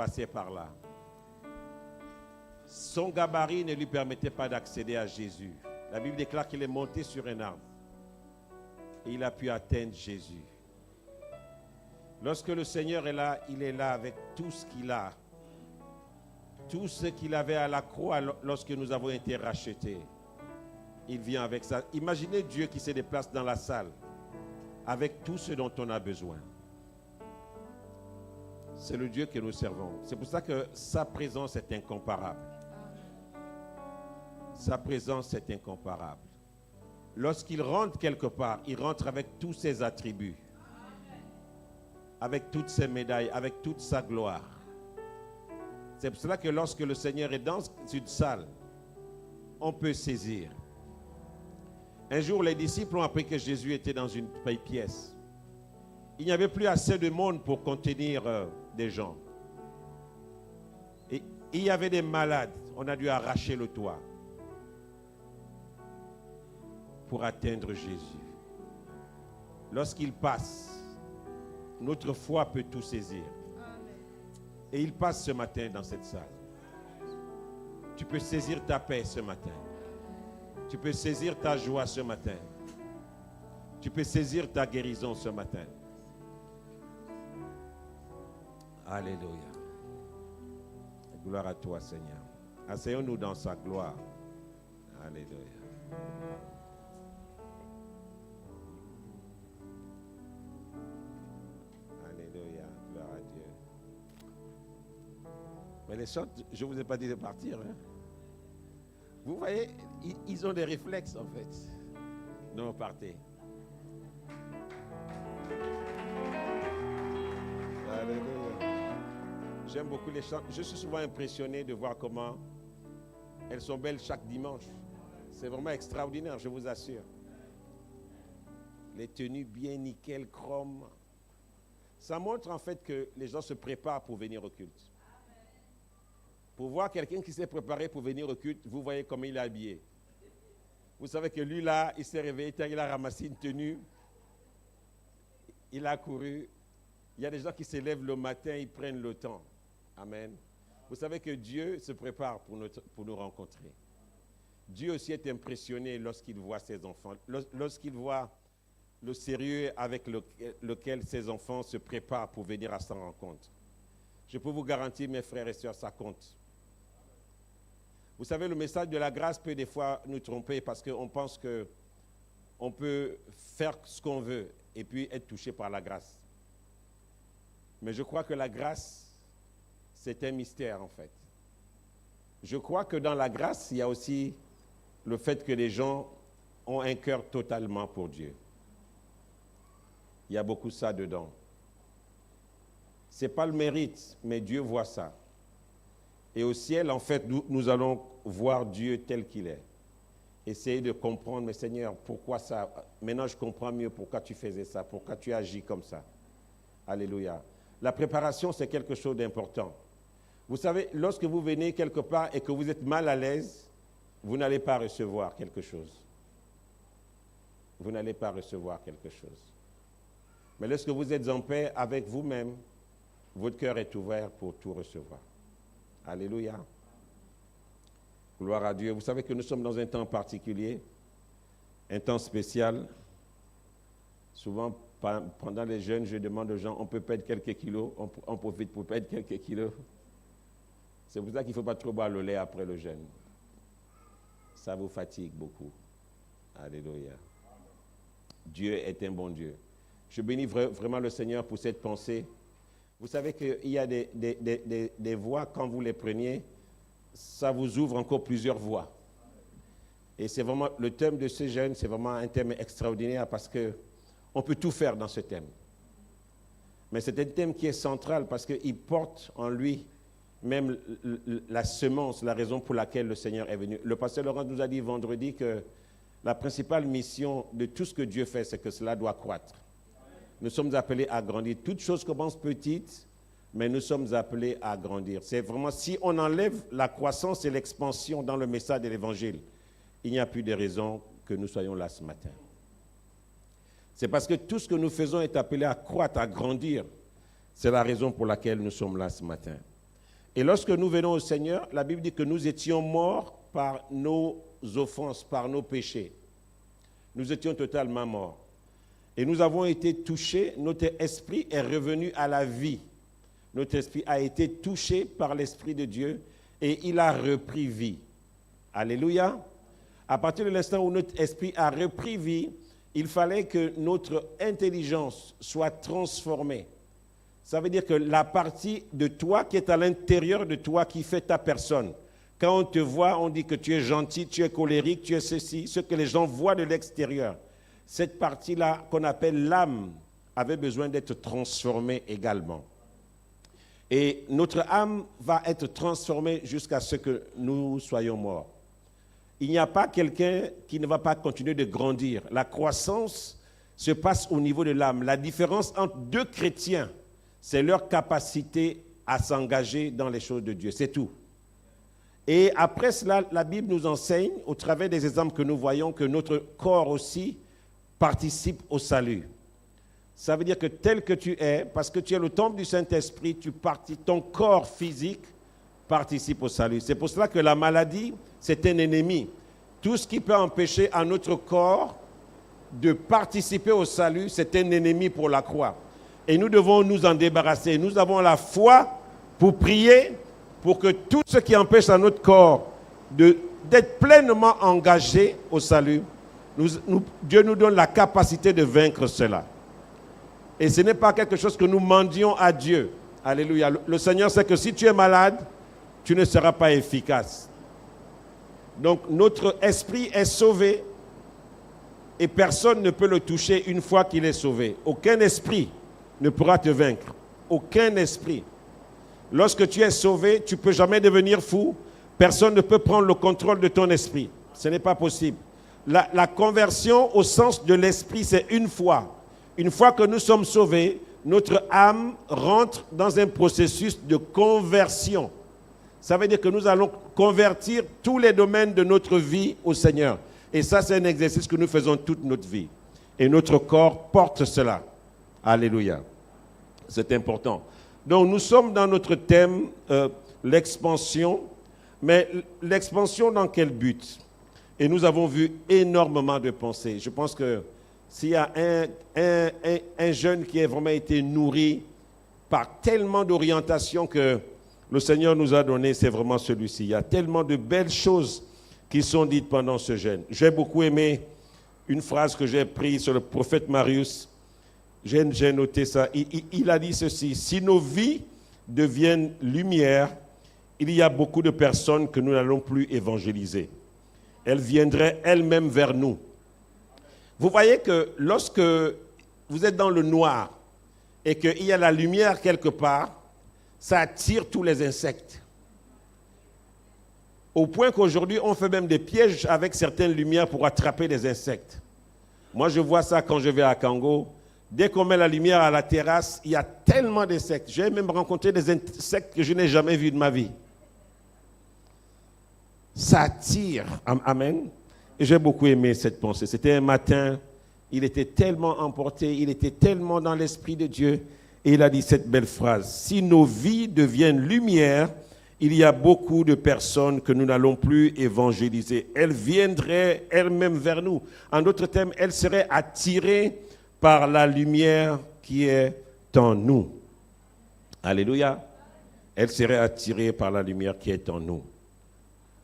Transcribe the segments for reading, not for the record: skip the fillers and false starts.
passait par là. Son gabarit ne lui permettait pas d'accéder à Jésus. La Bible déclare qu'il est monté sur un arbre et il a pu atteindre Jésus. Lorsque le Seigneur est là, il est là avec tout ce qu'il a. Tout ce qu'il avait à la croix lorsque nous avons été rachetés. Il vient avec ça. Imaginez Dieu qui se déplace dans la salle avec tout ce dont on a besoin. C'est le Dieu que nous servons. C'est pour ça que sa présence est incomparable. Sa présence est incomparable. Lorsqu'il rentre quelque part, il rentre avec tous ses attributs, avec toutes ses médailles, avec toute sa gloire. C'est pour cela que lorsque le Seigneur est dans une salle, on peut saisir. Un jour, les disciples ont appris que Jésus était dans une pièce. Il n'y avait plus assez de monde pour contenir des gens. Et il y avait des malades. On a dû arracher le toit pour atteindre Jésus. Lorsqu'il passe, notre foi peut tout saisir. Et il passe ce matin dans cette salle. Tu peux saisir ta paix ce matin. Tu peux saisir ta joie ce matin. Tu peux saisir ta guérison ce matin. Alléluia. Gloire à toi, Seigneur. Asseyons-nous dans sa gloire. Alléluia. Alléluia. Gloire à Dieu. Mais les chants, je ne vous ai pas dit de partir. Hein? Vous voyez, ils ont des réflexes en fait. Non, partez. Alléluia. J'aime beaucoup les chants. Je suis souvent impressionné de voir comment elles sont belles chaque dimanche. C'est vraiment extraordinaire, je vous assure. Les tenues bien nickel, chrome. Ça montre en fait que les gens se préparent pour venir au culte. Pour voir quelqu'un qui s'est préparé pour venir au culte, vous voyez comment il est habillé. Vous savez que lui là, il s'est réveillé, il a ramassé une tenue, il a couru. Il y a des gens qui se lèvent le matin, ils prennent le temps. Amen. Vous savez que Dieu se prépare pour nous rencontrer. Dieu aussi est impressionné lorsqu'il voit ses enfants, lorsqu'il voit le sérieux avec lequel ses enfants se préparent pour venir à sa rencontre. Je peux vous garantir, mes frères et sœurs, ça compte. Vous savez, le message de la grâce peut des fois nous tromper parce qu'on pense qu'on peut faire ce qu'on veut et puis être touché par la grâce. Mais je crois que la grâce, c'est un mystère en fait. Je crois que dans la grâce, il y a aussi le fait que les gens ont un cœur totalement pour Dieu. Il y a beaucoup ça dedans. Ce n'est pas le mérite, mais Dieu voit ça. Et au ciel, en fait, nous allons voir Dieu tel qu'il est. Essayer de comprendre, mais Seigneur, pourquoi ça? Maintenant, je comprends mieux pourquoi tu faisais ça, pourquoi tu agis comme ça. Alléluia. La préparation, c'est quelque chose d'important. Vous savez, lorsque vous venez quelque part et que vous êtes mal à l'aise, vous n'allez pas recevoir quelque chose. Vous n'allez pas recevoir quelque chose. Mais lorsque vous êtes en paix avec vous-même, votre cœur est ouvert pour tout recevoir. Alléluia. Gloire à Dieu. Vous savez que nous sommes dans un temps particulier, un temps spécial. Souvent, pendant les jeûnes, je demande aux gens, on peut perdre quelques kilos, on profite pour perdre quelques kilos. C'est pour ça qu'il ne faut pas trop boire le lait après le jeûne. Ça vous fatigue beaucoup. Alléluia. Dieu est un bon Dieu. Je bénis vraiment le Seigneur pour cette pensée. Vous savez qu'il y a des voies, quand vous les preniez, ça vous ouvre encore plusieurs voies. Et c'est vraiment, le thème de ce jeûne, c'est vraiment un thème extraordinaire parce qu'on peut tout faire dans ce thème. Mais c'est un thème qui est central parce qu'il porte en lui même la semence, la raison pour laquelle le Seigneur est venu. Le pasteur Laurent nous a dit vendredi que la principale mission de tout ce que Dieu fait, c'est que cela doit croître. Nous sommes appelés à grandir. Toute chose commence petite, mais nous sommes appelés à grandir. C'est vraiment, si on enlève la croissance et l'expansion dans le message de l'Évangile, il n'y a plus de raison que nous soyons là ce matin. C'est parce que tout ce que nous faisons est appelé à croître, à grandir. C'est la raison pour laquelle nous sommes là ce matin. Et lorsque nous venons au Seigneur, la Bible dit que nous étions morts par nos offenses, par nos péchés. Nous étions totalement morts. Et nous avons été touchés, notre esprit est revenu à la vie. Notre esprit a été touché par l'Esprit de Dieu et il a repris vie. Alléluia. À partir de l'instant où notre esprit a repris vie, il fallait que notre intelligence soit transformée. Ça veut dire que la partie de toi qui est à l'intérieur de toi, qui fait ta personne, quand on te voit, on dit que tu es gentil, tu es colérique, tu es ceci, ce que les gens voient de l'extérieur. Cette partie-là, qu'on appelle l'âme, avait besoin d'être transformée également. Et notre âme va être transformée jusqu'à ce que nous soyons morts. Il n'y a pas quelqu'un qui ne va pas continuer de grandir. La croissance se passe au niveau de l'âme. La différence entre deux chrétiens, c'est leur capacité à s'engager dans les choses de Dieu. C'est tout. Et après cela, la Bible nous enseigne, au travers des exemples que nous voyons, que notre corps aussi participe au salut. Ça veut dire que tel que tu es, parce que tu es le temple du Saint-Esprit, ton corps physique participe au salut. C'est pour cela que la maladie, c'est un ennemi. Tout ce qui peut empêcher à notre corps de participer au salut, c'est un ennemi pour la croix. Et nous devons nous en débarrasser. Nous avons la foi pour prier, pour que tout ce qui empêche à notre corps d'être pleinement engagé au salut, Dieu nous donne la capacité de vaincre cela. Et ce n'est pas quelque chose que nous mendions à Dieu. Alléluia. Le Seigneur sait que si tu es malade, tu ne seras pas efficace. Donc notre esprit est sauvé et personne ne peut le toucher une fois qu'il est sauvé. Aucun esprit ne pourra te vaincre. Aucun esprit. Lorsque tu es sauvé, tu ne peux jamais devenir fou. Personne ne peut prendre le contrôle de ton esprit. Ce n'est pas possible. La conversion au sens de l'esprit, c'est une fois. Une fois que nous sommes sauvés, notre âme rentre dans un processus de conversion. Ça veut dire que nous allons convertir tous les domaines de notre vie au Seigneur. Et ça, c'est un exercice que nous faisons toute notre vie. Et notre corps porte cela. Alléluia. C'est important. Donc, nous sommes dans notre thème, l'expansion. Mais l'expansion dans quel but? Et nous avons vu énormément de pensées. Je pense que s'il y a un jeune qui a vraiment été nourri par tellement d'orientations que le Seigneur nous a donné, c'est vraiment celui-ci. Il y a tellement de belles choses qui sont dites pendant ce jeûne. J'ai beaucoup aimé une phrase que j'ai prise sur le prophète Marius. J'ai noté ça. Il a dit ceci: si nos vies deviennent lumière, il y a beaucoup de personnes que nous n'allons plus évangéliser. Elles viendraient elles-mêmes vers nous. Vous voyez que lorsque vous êtes dans le noir et qu'il y a la lumière quelque part, ça attire tous les insectes. Au point qu'aujourd'hui, on fait même des pièges avec certaines lumières pour attraper les insectes. Moi, je vois ça quand je vais à Kango. Dès qu'on met la lumière à la terrasse, il y a tellement d'insectes. J'ai même rencontré des insectes que je n'ai jamais vus de ma vie. Ça attire. Amen. Et j'ai beaucoup aimé cette pensée. C'était un matin, il était tellement emporté, il était tellement dans l'Esprit de Dieu. Et il a dit cette belle phrase: si nos vies deviennent lumière, il y a beaucoup de personnes que nous n'allons plus évangéliser. Elles viendraient elles-mêmes vers nous. En d'autres termes, elles seraient attirées par la lumière qui est en nous. Alléluia. Elles seraient attirées par la lumière qui est en nous.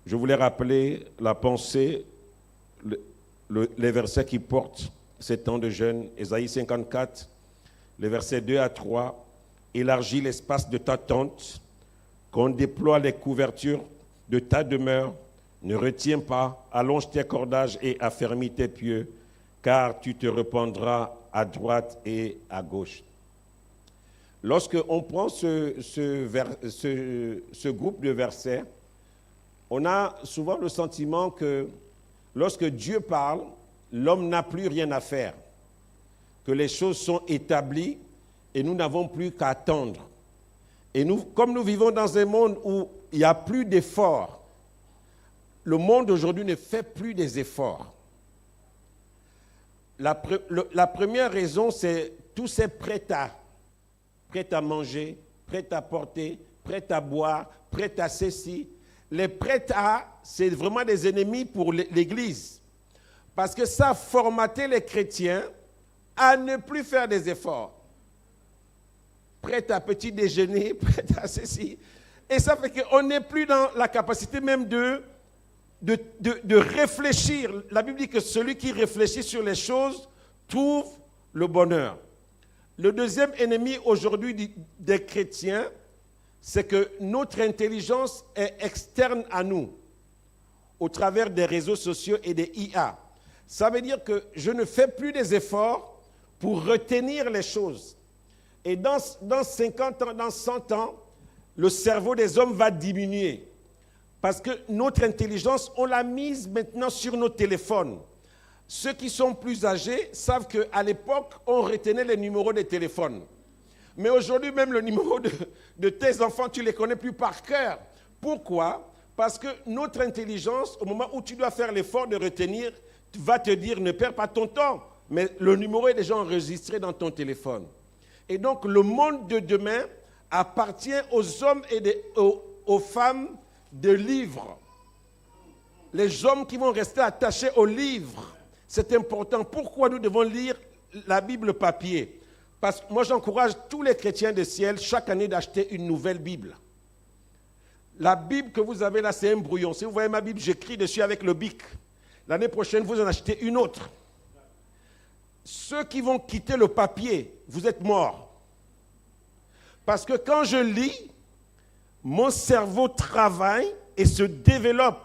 Je voulais rappeler la pensée, les versets qui portent ces temps de jeûne. Ésaïe 54, les versets 2 à 3. Élargis l'espace de ta tente, qu'on déploie les couvertures de ta demeure. Ne retiens pas, allonge tes cordages et affermis tes pieux, car tu te répandras à droite et à gauche. Lorsqu'on prend ce groupe de versets, on a souvent le sentiment que lorsque Dieu parle, l'homme n'a plus rien à faire, que les choses sont établies et nous n'avons plus qu'à attendre. Et nous, comme nous vivons dans un monde où il n'y a plus d'efforts, le monde aujourd'hui ne fait plus des efforts. La première raison, c'est tous ces prêts à manger, prêts à porter, prête à boire, prête à ceci. Les prêtes à, c'est vraiment des ennemis pour l'Église. Parce que ça a formaté les chrétiens à ne plus faire des efforts. Prête à petit déjeuner, prête à ceci. Et ça fait qu'on n'est plus dans la capacité même de réfléchir. La Bible dit que celui qui réfléchit sur les choses trouve le bonheur. Le deuxième ennemi aujourd'hui des chrétiens, c'est que notre intelligence est externe à nous, au travers des réseaux sociaux et des IA. Ça veut dire que je ne fais plus des efforts pour retenir les choses. Et dans 50 ans, dans 100 ans, le cerveau des hommes va diminuer. Parce que notre intelligence, on l'a mise maintenant sur nos téléphones. Ceux qui sont plus âgés savent qu'à l'époque, on retenait les numéros des téléphones. Mais aujourd'hui, même le numéro de tes enfants, tu ne les connais plus par cœur. Pourquoi? Parce que notre intelligence, au moment où tu dois faire l'effort de retenir, va te dire ne perds pas ton temps. Mais le numéro est déjà enregistré dans ton téléphone. Et donc, le monde de demain appartient aux hommes et aux femmes de livres. Les hommes qui vont rester attachés aux livres. C'est important. Pourquoi nous devons lire la Bible papier? Parce que moi, j'encourage tous les chrétiens du ciel chaque année d'acheter une nouvelle Bible. La Bible que vous avez là, c'est un brouillon. Si vous voyez ma Bible, j'écris dessus avec le bic. L'année prochaine, vous en achetez une autre. Ceux qui vont quitter le papier, vous êtes morts. Parce que quand je lis, mon cerveau travaille et se développe.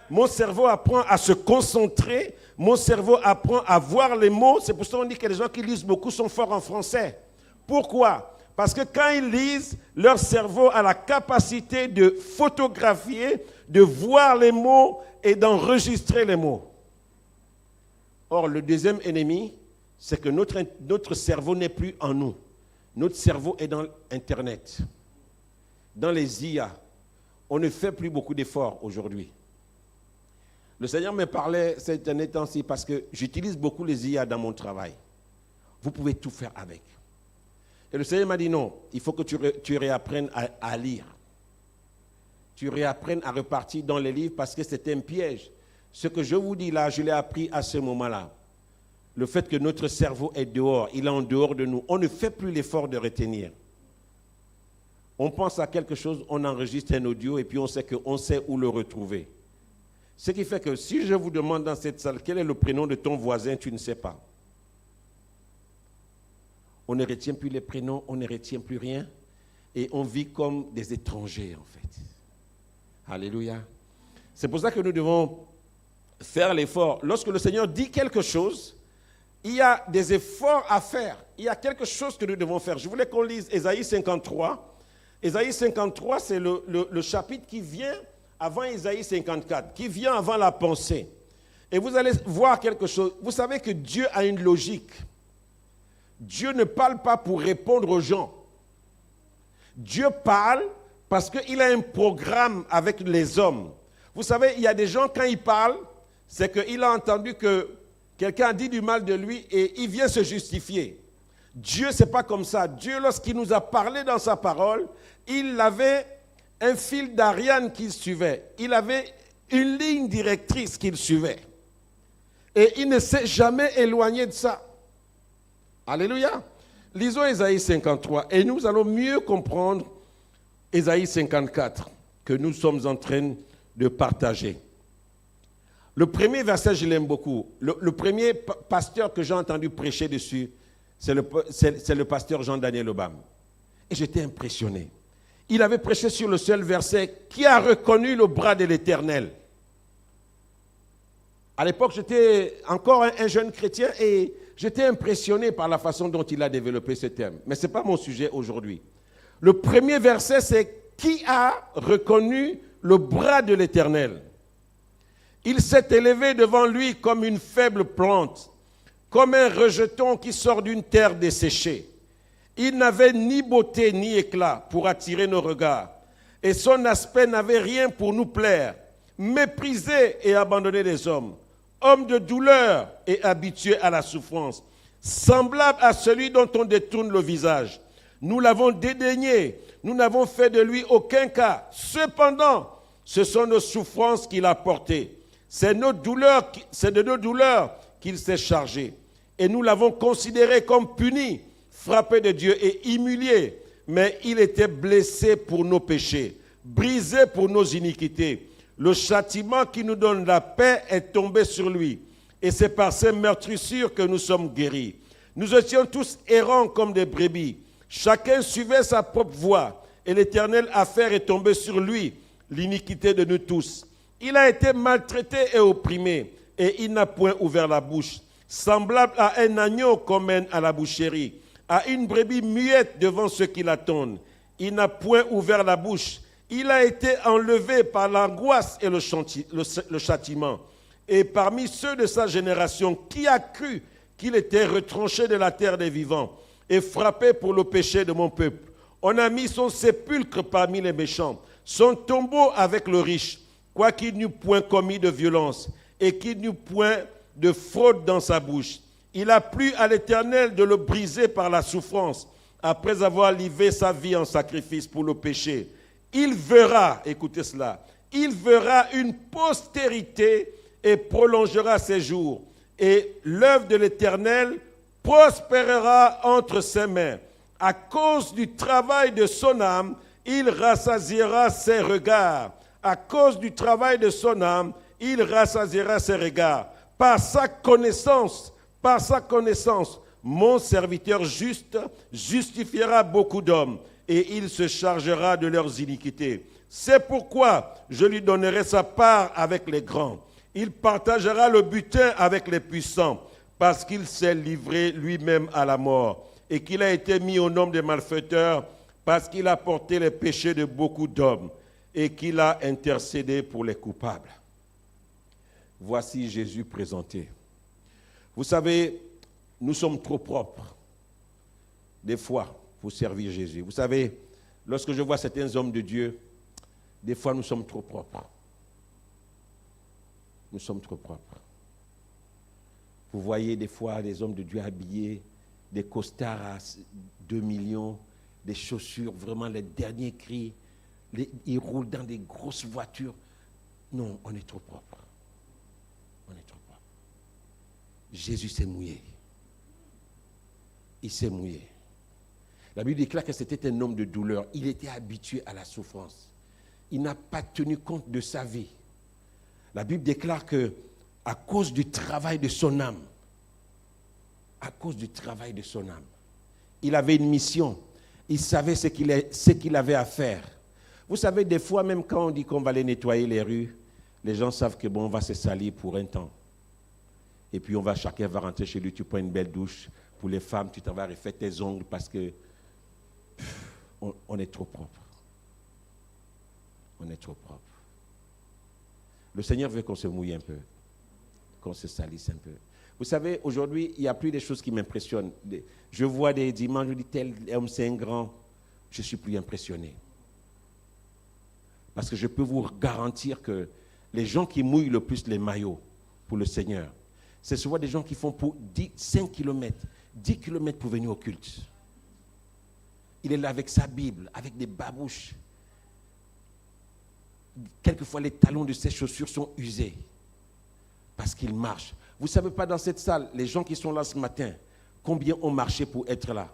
Mon cerveau apprend à se concentrer. Mon cerveau apprend à voir les mots. C'est pour ça qu'on dit que les gens qui lisent beaucoup sont forts en français. Pourquoi? Parce que quand ils lisent, leur cerveau a la capacité de photographier, de voir les mots et d'enregistrer les mots. Or, le deuxième ennemi, c'est que notre cerveau n'est plus en nous. Notre cerveau est dans Internet, dans les IA. On ne fait plus beaucoup d'efforts aujourd'hui. Le Seigneur me parlait ces derniers temps-ci parce que j'utilise beaucoup les IA dans mon travail. Vous pouvez tout faire avec. Et le Seigneur m'a dit non, il faut que tu réapprennes à lire. Tu réapprennes à repartir dans les livres parce que c'est un piège. Ce que je vous dis là, je l'ai appris à ce moment-là. Le fait que notre cerveau est dehors, il est en dehors de nous. On ne fait plus l'effort de retenir. On pense à quelque chose, on enregistre un audio et puis on sait où le retrouver. Ce qui fait que si je vous demande dans cette salle quel est le prénom de ton voisin, tu ne sais pas. On ne retient plus les prénoms, on ne retient plus rien et on vit comme des étrangers en fait. Alléluia. C'est pour ça que nous devons faire l'effort. Lorsque le Seigneur dit quelque chose, il y a des efforts à faire. Il y a quelque chose que nous devons faire. Je voulais qu'on lise Ésaïe 53. Ésaïe 53, c'est le chapitre qui vient avant Ésaïe 54, qui vient avant la pensée. Et vous allez voir quelque chose. Vous savez que Dieu a une logique. Dieu ne parle pas pour répondre aux gens. Dieu parle parce qu'il a un programme avec les hommes. Vous savez, il y a des gens, quand ils parlent, c'est qu'il a entendu que quelqu'un a dit du mal de lui et il vient se justifier. Dieu, ce n'est pas comme ça. Dieu, lorsqu'il nous a parlé dans sa parole, il avait un fil d'Ariane qu'il suivait. Il avait une ligne directrice qu'il suivait. Et il ne s'est jamais éloigné de ça. Alléluia. Lisons Ésaïe 53 et nous allons mieux comprendre Ésaïe 54 que nous sommes en train de partager. Le premier verset, je l'aime beaucoup. Le premier pasteur que j'ai entendu prêcher dessus, c'est le pasteur Jean-Daniel Obam. Et j'étais impressionné. Il avait prêché sur le seul verset « Qui a reconnu le bras de l'Éternel ?» À l'époque, j'étais encore un jeune chrétien et j'étais impressionné par la façon dont il a développé ce thème. Mais ce n'est pas mon sujet aujourd'hui. Le premier verset, c'est « Qui a reconnu le bras de l'Éternel ?» Il s'est élevé devant lui comme une faible plante, comme un rejeton qui sort d'une terre desséchée. Il n'avait ni beauté ni éclat pour attirer nos regards, et son aspect n'avait rien pour nous plaire. Méprisé et abandonné des hommes, homme de douleur et habitué à la souffrance, semblable à celui dont on détourne le visage. Nous l'avons dédaigné, nous n'avons fait de lui aucun cas. Cependant, ce sont nos souffrances qu'il a portées. C'est de nos douleurs qu'il s'est chargé. Et nous l'avons considéré comme puni, frappé de Dieu et humilié. Mais il était blessé pour nos péchés, brisé pour nos iniquités. Le châtiment qui nous donne la paix est tombé sur lui. Et c'est par ses meurtrissures que nous sommes guéris. Nous étions tous errants comme des brebis. Chacun suivait sa propre voie. Et l'Éternel affaire est tombée sur lui, l'iniquité de nous tous. Il a été maltraité et opprimé, et il n'a point ouvert la bouche. Semblable à un agneau qu'on mène à la boucherie, à une brebis muette devant ceux qui l'attendent. Il n'a point ouvert la bouche. Il a été enlevé par l'angoisse et le châtiment. Et parmi ceux de sa génération, qui a cru qu'il était retranché de la terre des vivants et frappé pour le péché de mon peuple? On a mis son sépulcre parmi les méchants, son tombeau avec le riche, quoiqu'il n'eût point commis de violence et qu'il n'eût point de fraude dans sa bouche. Il a plu à l'Éternel de le briser par la souffrance, après avoir livré sa vie en sacrifice pour le péché. Il verra, écoutez cela, il verra une postérité et prolongera ses jours. Et l'œuvre de l'Éternel prospérera entre ses mains. À cause du travail de son âme, il rassasiera ses regards. À cause du travail de son âme, il rassasiera ses regards. Par sa connaissance, mon serviteur juste justifiera beaucoup d'hommes et il se chargera de leurs iniquités. C'est pourquoi je lui donnerai sa part avec les grands. Il partagera le butin avec les puissants, parce qu'il s'est livré lui-même à la mort et qu'il a été mis au nombre des malfaiteurs, parce qu'il a porté les péchés de beaucoup d'hommes et qu'il a intercédé pour les coupables. Voici Jésus présenté. Vous savez, nous sommes trop propres, des fois, pour servir Jésus. Vous savez, lorsque je vois certains hommes de Dieu, des fois nous sommes trop propres. Nous sommes trop propres. Vous voyez des fois des hommes de Dieu habillés, des costards à 2 millions, des chaussures, vraiment les derniers cris. Ils roulent dans des grosses voitures. Non, on est trop propre. On est trop propre. Jésus s'est mouillé. Il s'est mouillé. La Bible déclare que c'était un homme de douleur. Il était habitué à la souffrance. Il n'a pas tenu compte de sa vie. La Bible déclare que à cause du travail de son âme, il avait une mission. Il savait ce qu'il avait à faire. Vous savez, des fois, même quand on dit qu'on va aller nettoyer les rues, les gens savent que bon, on va se salir pour un temps. Et puis chacun va rentrer chez lui, tu prends une belle douche. Pour les femmes, tu t'en vas refaire tes ongles parce que on est trop propre. On est trop propre. Le Seigneur veut qu'on se mouille un peu, qu'on se salisse un peu. Vous savez, aujourd'hui, il n'y a plus des choses qui m'impressionnent. Je vois des dimanches, je dis tel homme, c'est un grand. Je ne suis plus impressionné. Parce que je peux vous garantir que les gens qui mouillent le plus les maillots pour le Seigneur, c'est souvent des gens qui font pour 5 km, 10 km pour venir au culte. Il est là avec sa Bible, avec des babouches. Quelquefois, les talons de ses chaussures sont usés parce qu'il marche. Vous ne savez pas, dans cette salle, les gens qui sont là ce matin, combien ont marché pour être là?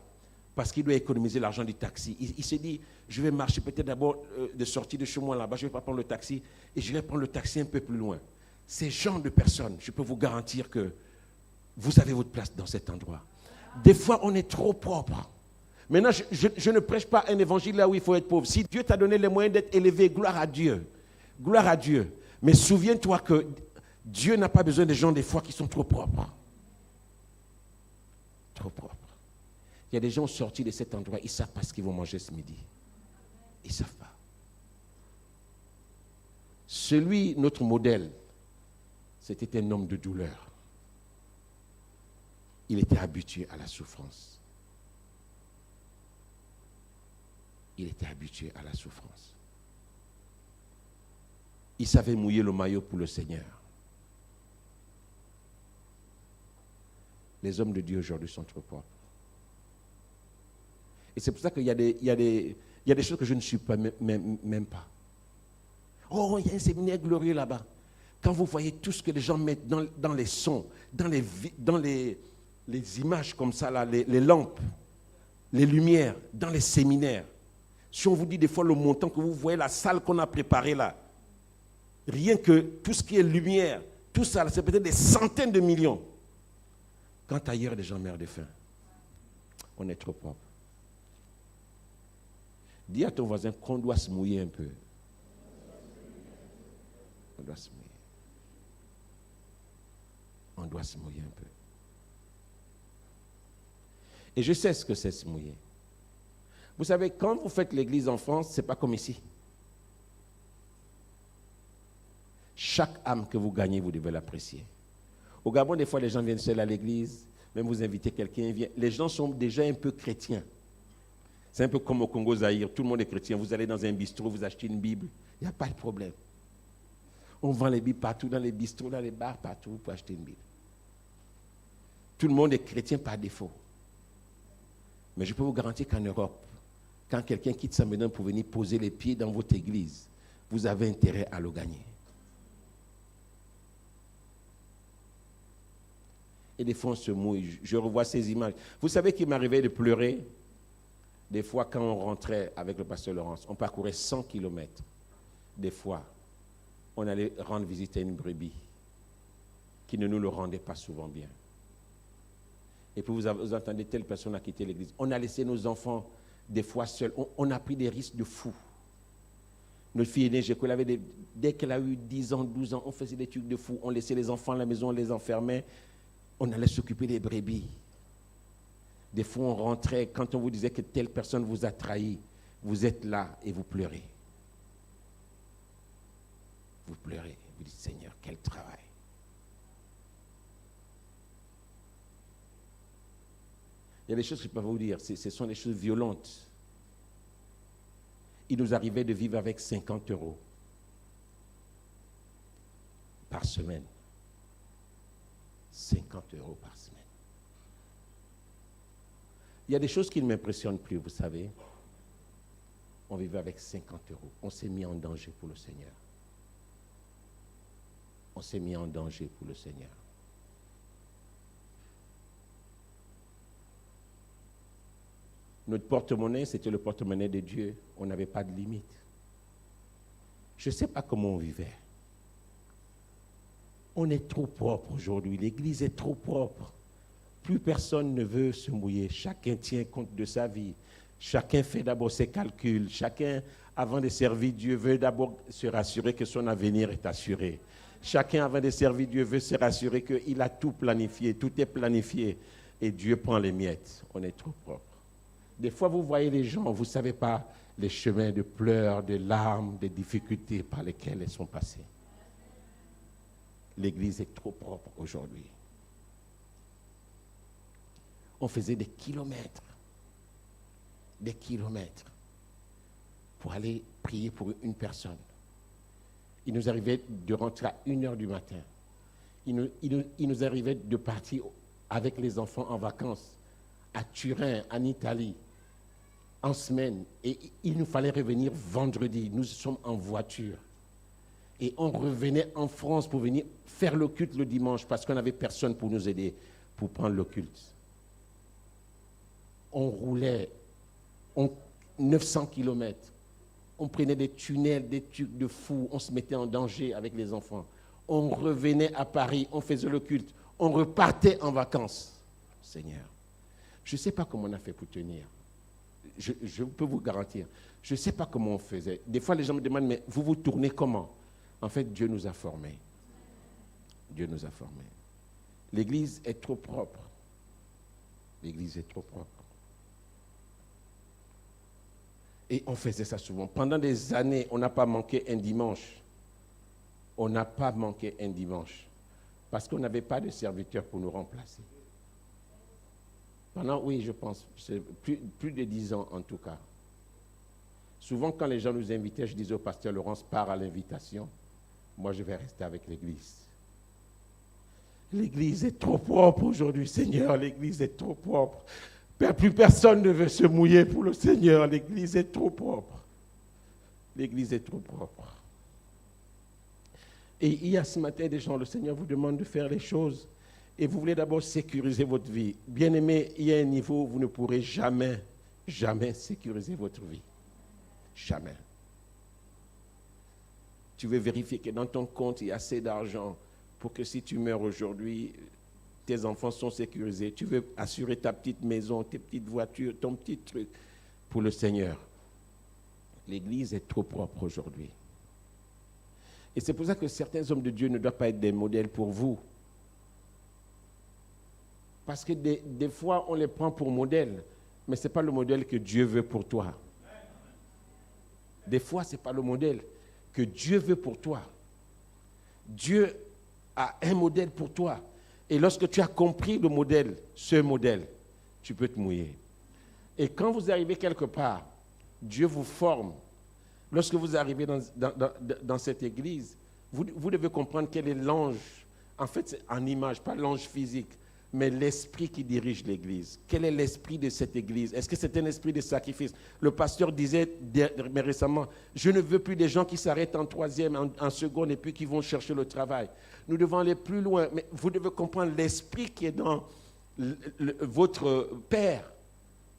Parce qu'il doit économiser l'argent du taxi. Il se dit, je vais marcher peut-être d'abord de sortir de chez moi là-bas, je ne vais pas prendre le taxi et je vais prendre le taxi un peu plus loin. Ces genres de personnes, je peux vous garantir que vous avez votre place dans cet endroit. Des fois, on est trop propre. Maintenant, je ne prêche pas un évangile là où il faut être pauvre. Si Dieu t'a donné les moyens d'être élevé, gloire à Dieu. Gloire à Dieu. Mais souviens-toi que Dieu n'a pas besoin des gens des fois qui sont trop propres. Trop propres. Il y a des gens sortis de cet endroit, ils ne savent pas ce qu'ils vont manger ce midi. Ils ne savent pas. Notre modèle, c'était un homme de douleur. Il était habitué à la souffrance. Il était habitué à la souffrance. Il savait mouiller le maillot pour le Seigneur. Les hommes de Dieu aujourd'hui sont trop propres. Et c'est pour ça qu'il y a Il y a des choses que je ne suis pas même pas. Oh, il y a un séminaire glorieux là-bas. Quand vous voyez tout ce que les gens mettent dans les sons, dans les images comme ça, là, les lampes, les lumières, dans les séminaires. Si on vous dit des fois le montant que vous voyez, la salle qu'on a préparée là, rien que tout ce qui est lumière, tout ça, c'est peut-être des centaines de millions. Quand ailleurs, les gens meurent de faim, on est trop propre. Dis à ton voisin qu'on doit se mouiller un peu. On doit se mouiller. On doit se mouiller un peu. Et je sais ce que c'est se mouiller. Vous savez, quand vous faites l'église en France, ce n'est pas comme ici. Chaque âme que vous gagnez, vous devez l'apprécier. Au Gabon, des fois, les gens viennent seuls à l'église, même vous invitez quelqu'un, les gens sont déjà un peu chrétiens. C'est un peu comme au Congo-Zaïre, tout le monde est chrétien. Vous allez dans un bistrot, vous achetez une Bible, il n'y a pas de problème. On vend les Bibles partout, dans les bistrots, dans les bars, partout, vous pouvez acheter une Bible. Tout le monde est chrétien par défaut. Mais je peux vous garantir qu'en Europe, quand quelqu'un quitte sa maison pour venir poser les pieds dans votre église, vous avez intérêt à le gagner. Et des fois, on se mouille. Je revois ces images. Vous savez qu'il m'arrivait de pleurer des fois quand on rentrait avec le pasteur Laurence. On parcourait 100 km. Des fois, on allait rendre visite à une brebis qui ne nous le rendait pas souvent bien. Et puis vous entendez, telle personne a quitté l'église. On a laissé nos enfants des fois seuls. On a pris des risques de fous. Notre fille aînée, dès qu'elle a eu 10 ans, 12 ans, on faisait des trucs de fous. On laissait les enfants à la maison, on les enfermait. On allait s'occuper des brebis. Des fois, on rentrait, quand on vous disait que telle personne vous a trahi, vous êtes là et vous pleurez. Vous pleurez. Vous dites, Seigneur, quel travail. Il y a des choses que je ne peux pas vous dire, ce sont des choses violentes. Il nous arrivait de vivre avec 50 € par semaine. 50 € par semaine. Il y a des choses qui ne m'impressionnent plus, vous savez. On vivait avec 50 €. On s'est mis en danger pour le Seigneur. On s'est mis en danger pour le Seigneur. Notre porte-monnaie, c'était le porte-monnaie de Dieu. On n'avait pas de limite. Je ne sais pas comment on vivait. On est trop propre aujourd'hui. L'Église est trop propre. Plus personne ne veut se mouiller. Chacun tient compte de sa vie. Chacun fait d'abord ses calculs. Chacun, avant de servir Dieu, veut d'abord se rassurer que son avenir est assuré. Chacun, avant de servir Dieu, veut se rassurer qu'il a tout planifié. Tout est planifié. Et Dieu prend les miettes. On est trop propre. Des fois, vous voyez les gens, vous ne savez pas les chemins de pleurs, de larmes, de difficultés par lesquels elles sont passées. L'Église est trop propre aujourd'hui. On faisait des kilomètres pour aller prier pour une personne. Il nous arrivait de rentrer à 1h du matin. Il nous arrivait de partir avec les enfants en vacances à Turin, en Italie, en semaine. Et il nous fallait revenir vendredi. Nous sommes en voiture. Et on revenait en France pour venir faire le culte le dimanche parce qu'on n'avait personne pour nous aider pour prendre le culte. On roulait 900 km. On prenait des tunnels, des trucs de fous. On se mettait en danger avec les enfants. On revenait à Paris, on faisait le culte. On repartait en vacances. Seigneur, je ne sais pas comment on a fait pour tenir. Je peux vous garantir. Je ne sais pas comment on faisait. Des fois, les gens me demandent, mais vous vous tournez comment? En fait, Dieu nous a formés. Dieu nous a formés. L'Église est trop propre. L'Église est trop propre. Et on faisait ça souvent. Pendant des années, on n'a pas manqué un dimanche. On n'a pas manqué un dimanche. Parce qu'on n'avait pas de serviteurs pour nous remplacer. Pendant, oui, je pense, plus de 10 ans en tout cas. Souvent, quand les gens nous invitaient, je disais au pasteur Laurence, pars à l'invitation. Moi, je vais rester avec l'Église. L'Église est trop propre aujourd'hui, Seigneur. L'Église est trop propre. Père, plus personne ne veut se mouiller pour le Seigneur. L'église est trop propre. L'église est trop propre. Et il y a ce matin des gens, le Seigneur vous demande de faire les choses et vous voulez d'abord sécuriser votre vie. Bien-aimé, il y a un niveau où vous ne pourrez jamais, jamais sécuriser votre vie. Jamais. Tu veux vérifier que dans ton compte, il y a assez d'argent pour que si tu meurs aujourd'hui, tes enfants sont sécurisés. Tu veux assurer ta petite maison, tes petites voitures, ton petit truc pour le Seigneur. L'église est trop propre aujourd'hui. Et c'est pour ça que certains hommes de Dieu ne doivent pas être des modèles pour vous. Parce que des fois, on les prend pour modèles, mais ce n'est pas le modèle que Dieu veut pour toi. Des fois, ce n'est pas le modèle que Dieu veut pour toi. Dieu a un modèle pour toi. Et lorsque tu as compris le modèle, ce modèle, tu peux te mouiller. Et quand vous arrivez quelque part, Dieu vous forme. Lorsque vous arrivez dans cette église, vous devez comprendre quel est l'ange. En fait, c'est en image, pas l'ange physique, mais l'esprit qui dirige l'église. Quel est l'esprit de cette église? Est-ce que c'est un esprit de sacrifice? Le pasteur disait mais récemment, je ne veux plus des gens qui s'arrêtent en troisième, en seconde, et puis qui vont chercher le travail. Nous devons aller plus loin, mais vous devez comprendre l'esprit qui est dans votre Père.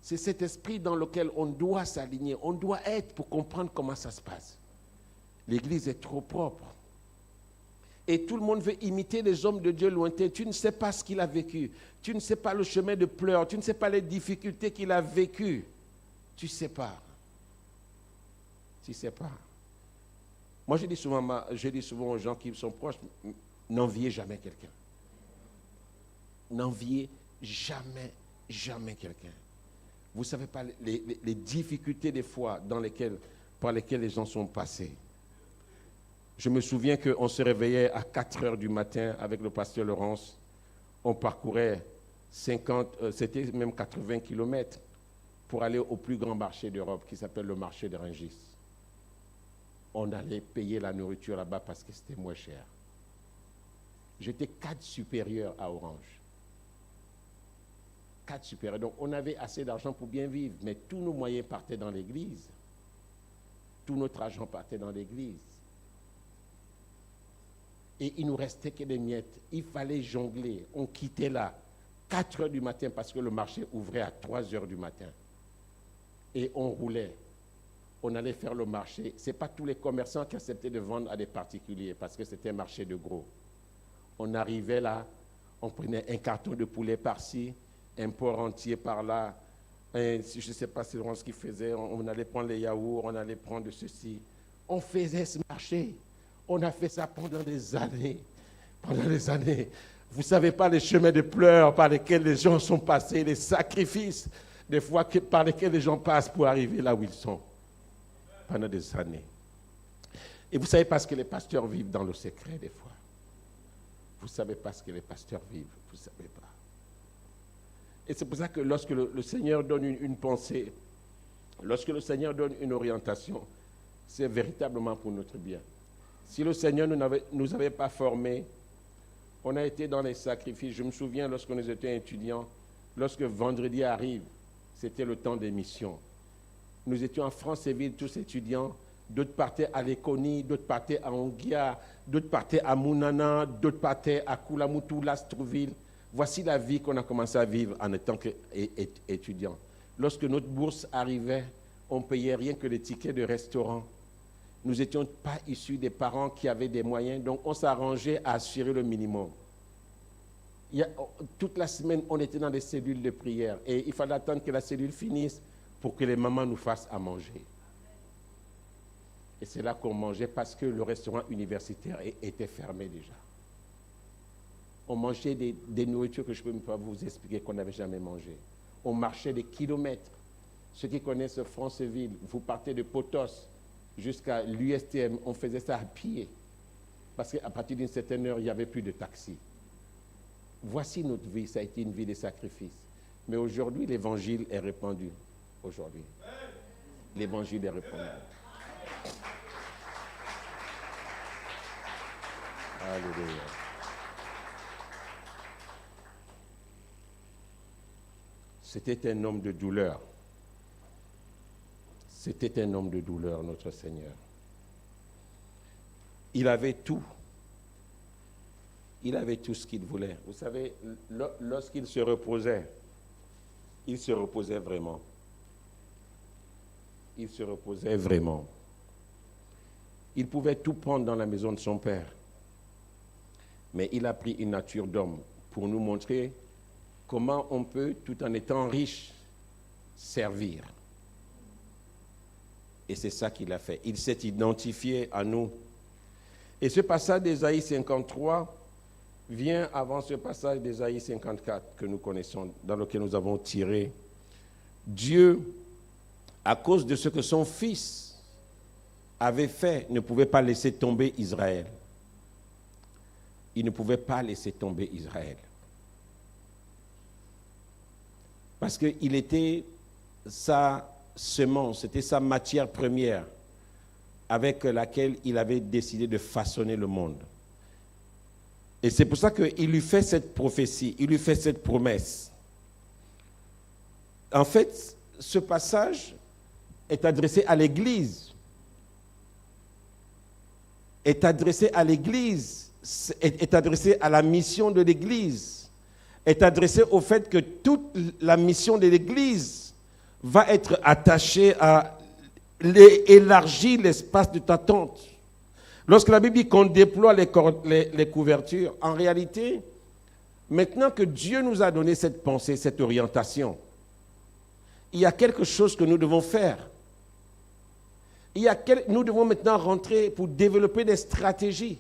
C'est cet esprit dans lequel on doit s'aligner, on doit être pour comprendre comment ça se passe. L'église est trop propre. Et tout le monde veut imiter les hommes de Dieu lointains. Tu ne sais pas ce qu'il a vécu. Tu ne sais pas le chemin de pleurs. Tu ne sais pas les difficultés qu'il a vécues. Tu ne sais pas. Tu ne sais pas. Moi, je dis souvent aux gens qui sont proches, n'enviez jamais quelqu'un. N'enviez jamais, jamais quelqu'un. Vous ne savez pas les difficultés des fois par lesquelles les gens sont passés. Je me souviens qu'on se réveillait à 4 heures du matin avec le pasteur Laurence. On parcourait 50, c'était même 80 kilomètres pour aller au plus grand marché d'Europe qui s'appelle le marché de Rungis. On allait payer la nourriture là-bas parce que c'était moins cher. J'étais cadre supérieur à Orange. Cadre supérieur. Donc on avait assez d'argent pour bien vivre, mais tous nos moyens partaient dans l'église. Tout notre argent partait dans l'église. Et il nous restait que des miettes. Il fallait jongler. On quittait là, 4 heures du matin, parce que le marché ouvrait à 3 heures du matin. Et on roulait. On allait faire le marché. Ce n'est pas tous les commerçants qui acceptaient de vendre à des particuliers, parce que c'était un marché de gros. On arrivait là, on prenait un carton de poulet par-ci, un porc entier par-là. Je ne sais pas c'est ce qu'ils faisaient. On allait prendre les yaourts, on allait prendre de ceci. On faisait ce marché. On a fait ça pendant des années. Pendant des années. Vous ne savez pas les chemins de pleurs par lesquels les gens sont passés, les sacrifices, des fois par lesquels les gens passent pour arriver là où ils sont. Pendant des années. Et vous ne savez pas ce que les pasteurs vivent dans le secret des fois. Vous ne savez pas ce que les pasteurs vivent. Vous ne savez pas. Et c'est pour ça que lorsque le Seigneur donne une pensée, lorsque le Seigneur donne une orientation, c'est véritablement pour notre bien. Si le Seigneur ne nous avait pas formés, on a été dans les sacrifices. Je me souviens lorsque nous étions étudiants, lorsque vendredi arrive, c'était le temps des missions. Nous étions en Franceville, tous étudiants. D'autres partaient à Léconie, d'autres partaient à Onguia, d'autres partaient à Mounana, d'autres partaient à Koulamoutou, Lastrouville. Voici la vie qu'on a commencé à vivre en étant étudiants. Lorsque notre bourse arrivait, on payait rien que les tickets de restaurant. Nous n'étions pas issus des parents qui avaient des moyens, donc on s'arrangeait à assurer le minimum. Toute la semaine, on était dans des cellules de prière et il fallait attendre que la cellule finisse pour que les mamans nous fassent à manger. Et c'est là qu'on mangeait parce que le restaurant universitaire était fermé déjà. On mangeait des nourritures que je ne peux pas vous expliquer qu'on n'avait jamais mangé. On marchait des kilomètres. Ceux qui connaissent Franceville, vous partez de Potos jusqu'à l'USTM, on faisait ça à pied. Parce qu'à partir d'une certaine heure, il n'y avait plus de taxi. Voici notre vie, ça a été une vie de sacrifice. Mais aujourd'hui, l'évangile est répandu. Aujourd'hui, l'évangile est répandu. Alléluia. C'était un homme de douleur. C'était un homme de douleur, notre Seigneur. Il avait tout. Il avait tout ce qu'il voulait. Vous savez, lorsqu'il se reposait vraiment. Il se reposait vraiment. Il pouvait tout prendre dans la maison de son père. Mais il a pris une nature d'homme pour nous montrer comment on peut, tout en étant riche, servir. Et c'est ça qu'il a fait. Il s'est identifié à nous. Et ce passage d'Ésaïe 53 vient avant ce passage d'Ésaïe 54 que nous connaissons, dans lequel nous avons tiré. Dieu, à cause de ce que son fils avait fait, ne pouvait pas laisser tomber Israël. Il ne pouvait pas laisser tomber Israël. Parce qu'il était sa semence, c'était sa matière première avec laquelle il avait décidé de façonner le monde. Et c'est pour ça qu'il lui fait cette prophétie, il lui fait cette promesse. En fait, ce passage est adressé à l'Église. Est adressé à l'Église, est adressé à la mission de l'Église, est adressé au fait que toute la mission de l'Église va être attachée à élargir l'espace de ta tente. Lorsque la Bible dit qu'on déploie les couvertures, en réalité, maintenant que Dieu nous a donné cette pensée, cette orientation, il y a quelque chose que nous devons faire. Nous devons maintenant rentrer pour développer des stratégies.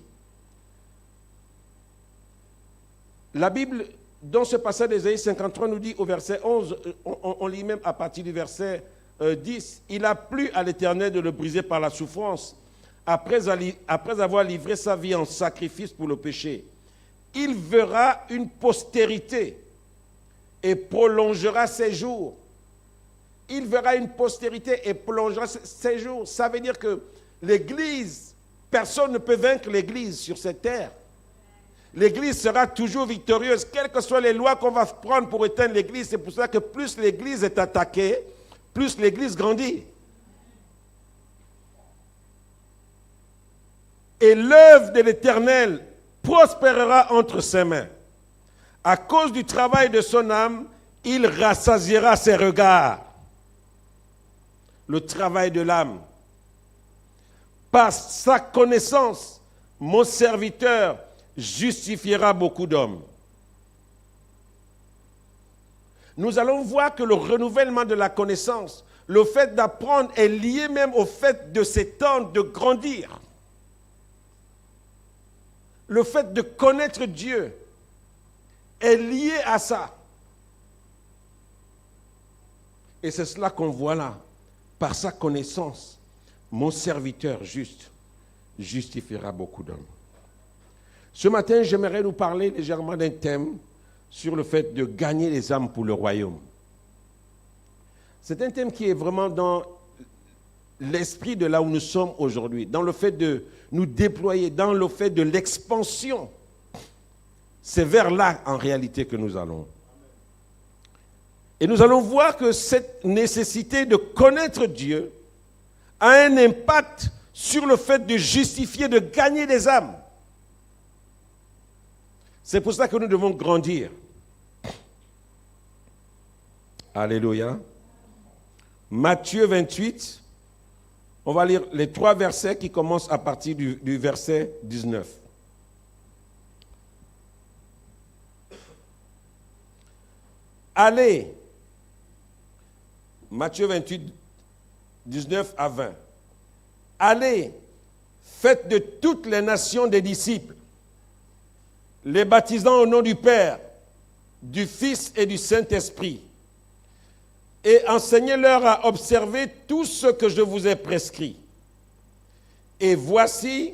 La Bible, dans ce passage d'Ésaïe 53, nous dit au verset 11, on lit même à partir du verset 10, « Il a plu à l'Éternel de le briser par la souffrance, après avoir livré sa vie en sacrifice pour le péché. Il verra une postérité et prolongera ses jours. » Il verra une postérité et prolongera ses jours. Ça veut dire que l'Église, personne ne peut vaincre l'Église sur cette terre. L'Église sera toujours victorieuse, quelles que soient les lois qu'on va prendre pour éteindre l'Église. C'est pour ça que plus l'Église est attaquée, plus l'Église grandit. Et l'œuvre de l'Éternel prospérera entre ses mains. À cause du travail de son âme, il rassasiera ses regards. Le travail de l'âme. Par sa connaissance, mon serviteur justifiera beaucoup d'hommes. Nous allons voir que le renouvellement de la connaissance, le fait d'apprendre est lié même au fait de s'étendre, de grandir. Le fait de connaître Dieu est lié à ça. Et c'est cela qu'on voit là. Par sa connaissance, mon serviteur juste justifiera beaucoup d'hommes. Ce matin, j'aimerais nous parler légèrement d'un thème sur le fait de gagner les âmes pour le royaume. C'est un thème qui est vraiment dans l'esprit de là où nous sommes aujourd'hui, dans le fait de nous déployer, dans le fait de l'expansion. C'est vers là, en réalité, que nous allons. Et nous allons voir que cette nécessité de connaître Dieu a un impact sur le fait de justifier, de gagner des âmes. C'est pour ça que nous devons grandir. Alléluia. Matthieu 28, on va lire les 3 versets qui commencent à partir du verset 19. Allez, Matthieu 28, 19 à 20. Allez, faites de toutes les nations des disciples, les baptisant au nom du Père, du Fils et du Saint-Esprit, et enseignez-leur à observer tout ce que je vous ai prescrit. Et voici,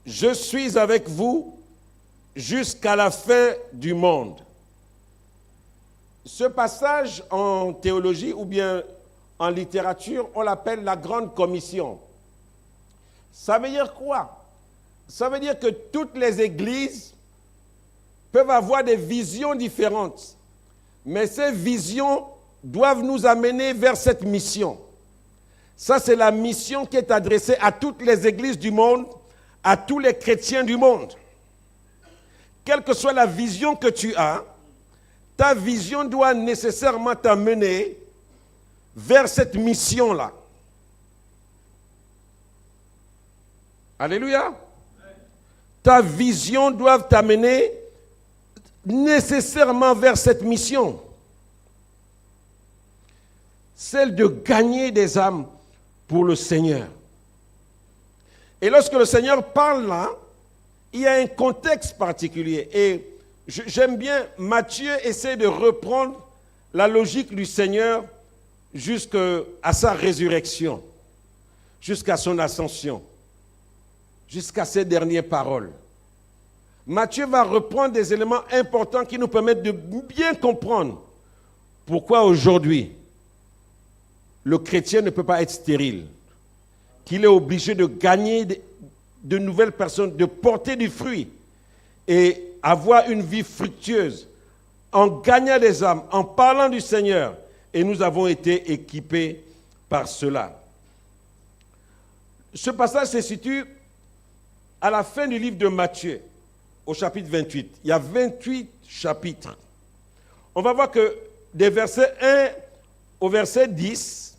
je suis avec vous jusqu'à la fin du monde. Ce passage en théologie ou bien en littérature, on l'appelle la Grande Commission. Ça veut dire quoi? Ça veut dire que toutes les églises peuvent avoir des visions différentes. Mais ces visions doivent nous amener vers cette mission. Ça, c'est la mission qui est adressée à toutes les églises du monde, à tous les chrétiens du monde. Quelle que soit la vision que tu as, ta vision doit nécessairement t'amener vers cette mission-là. Alléluia. Ta vision doit t'amener nécessairement vers cette mission. Celle de gagner des âmes pour le Seigneur. Et lorsque le Seigneur parle là, il y a un contexte particulier. Et j'aime bien, Matthieu essaie de reprendre la logique du Seigneur jusqu'à sa résurrection, jusqu'à son ascension, jusqu'à ses dernières paroles. Matthieu va reprendre des éléments importants qui nous permettent de bien comprendre pourquoi aujourd'hui le chrétien ne peut pas être stérile, qu'il est obligé de gagner de nouvelles personnes, de porter du fruit et avoir une vie fructueuse en gagnant des âmes, en parlant du Seigneur. Et nous avons été équipés par cela. Ce passage se situe à la fin du livre de Matthieu, au chapitre 28. Il y a 28 chapitres. On va voir que des versets 1 au verset 10,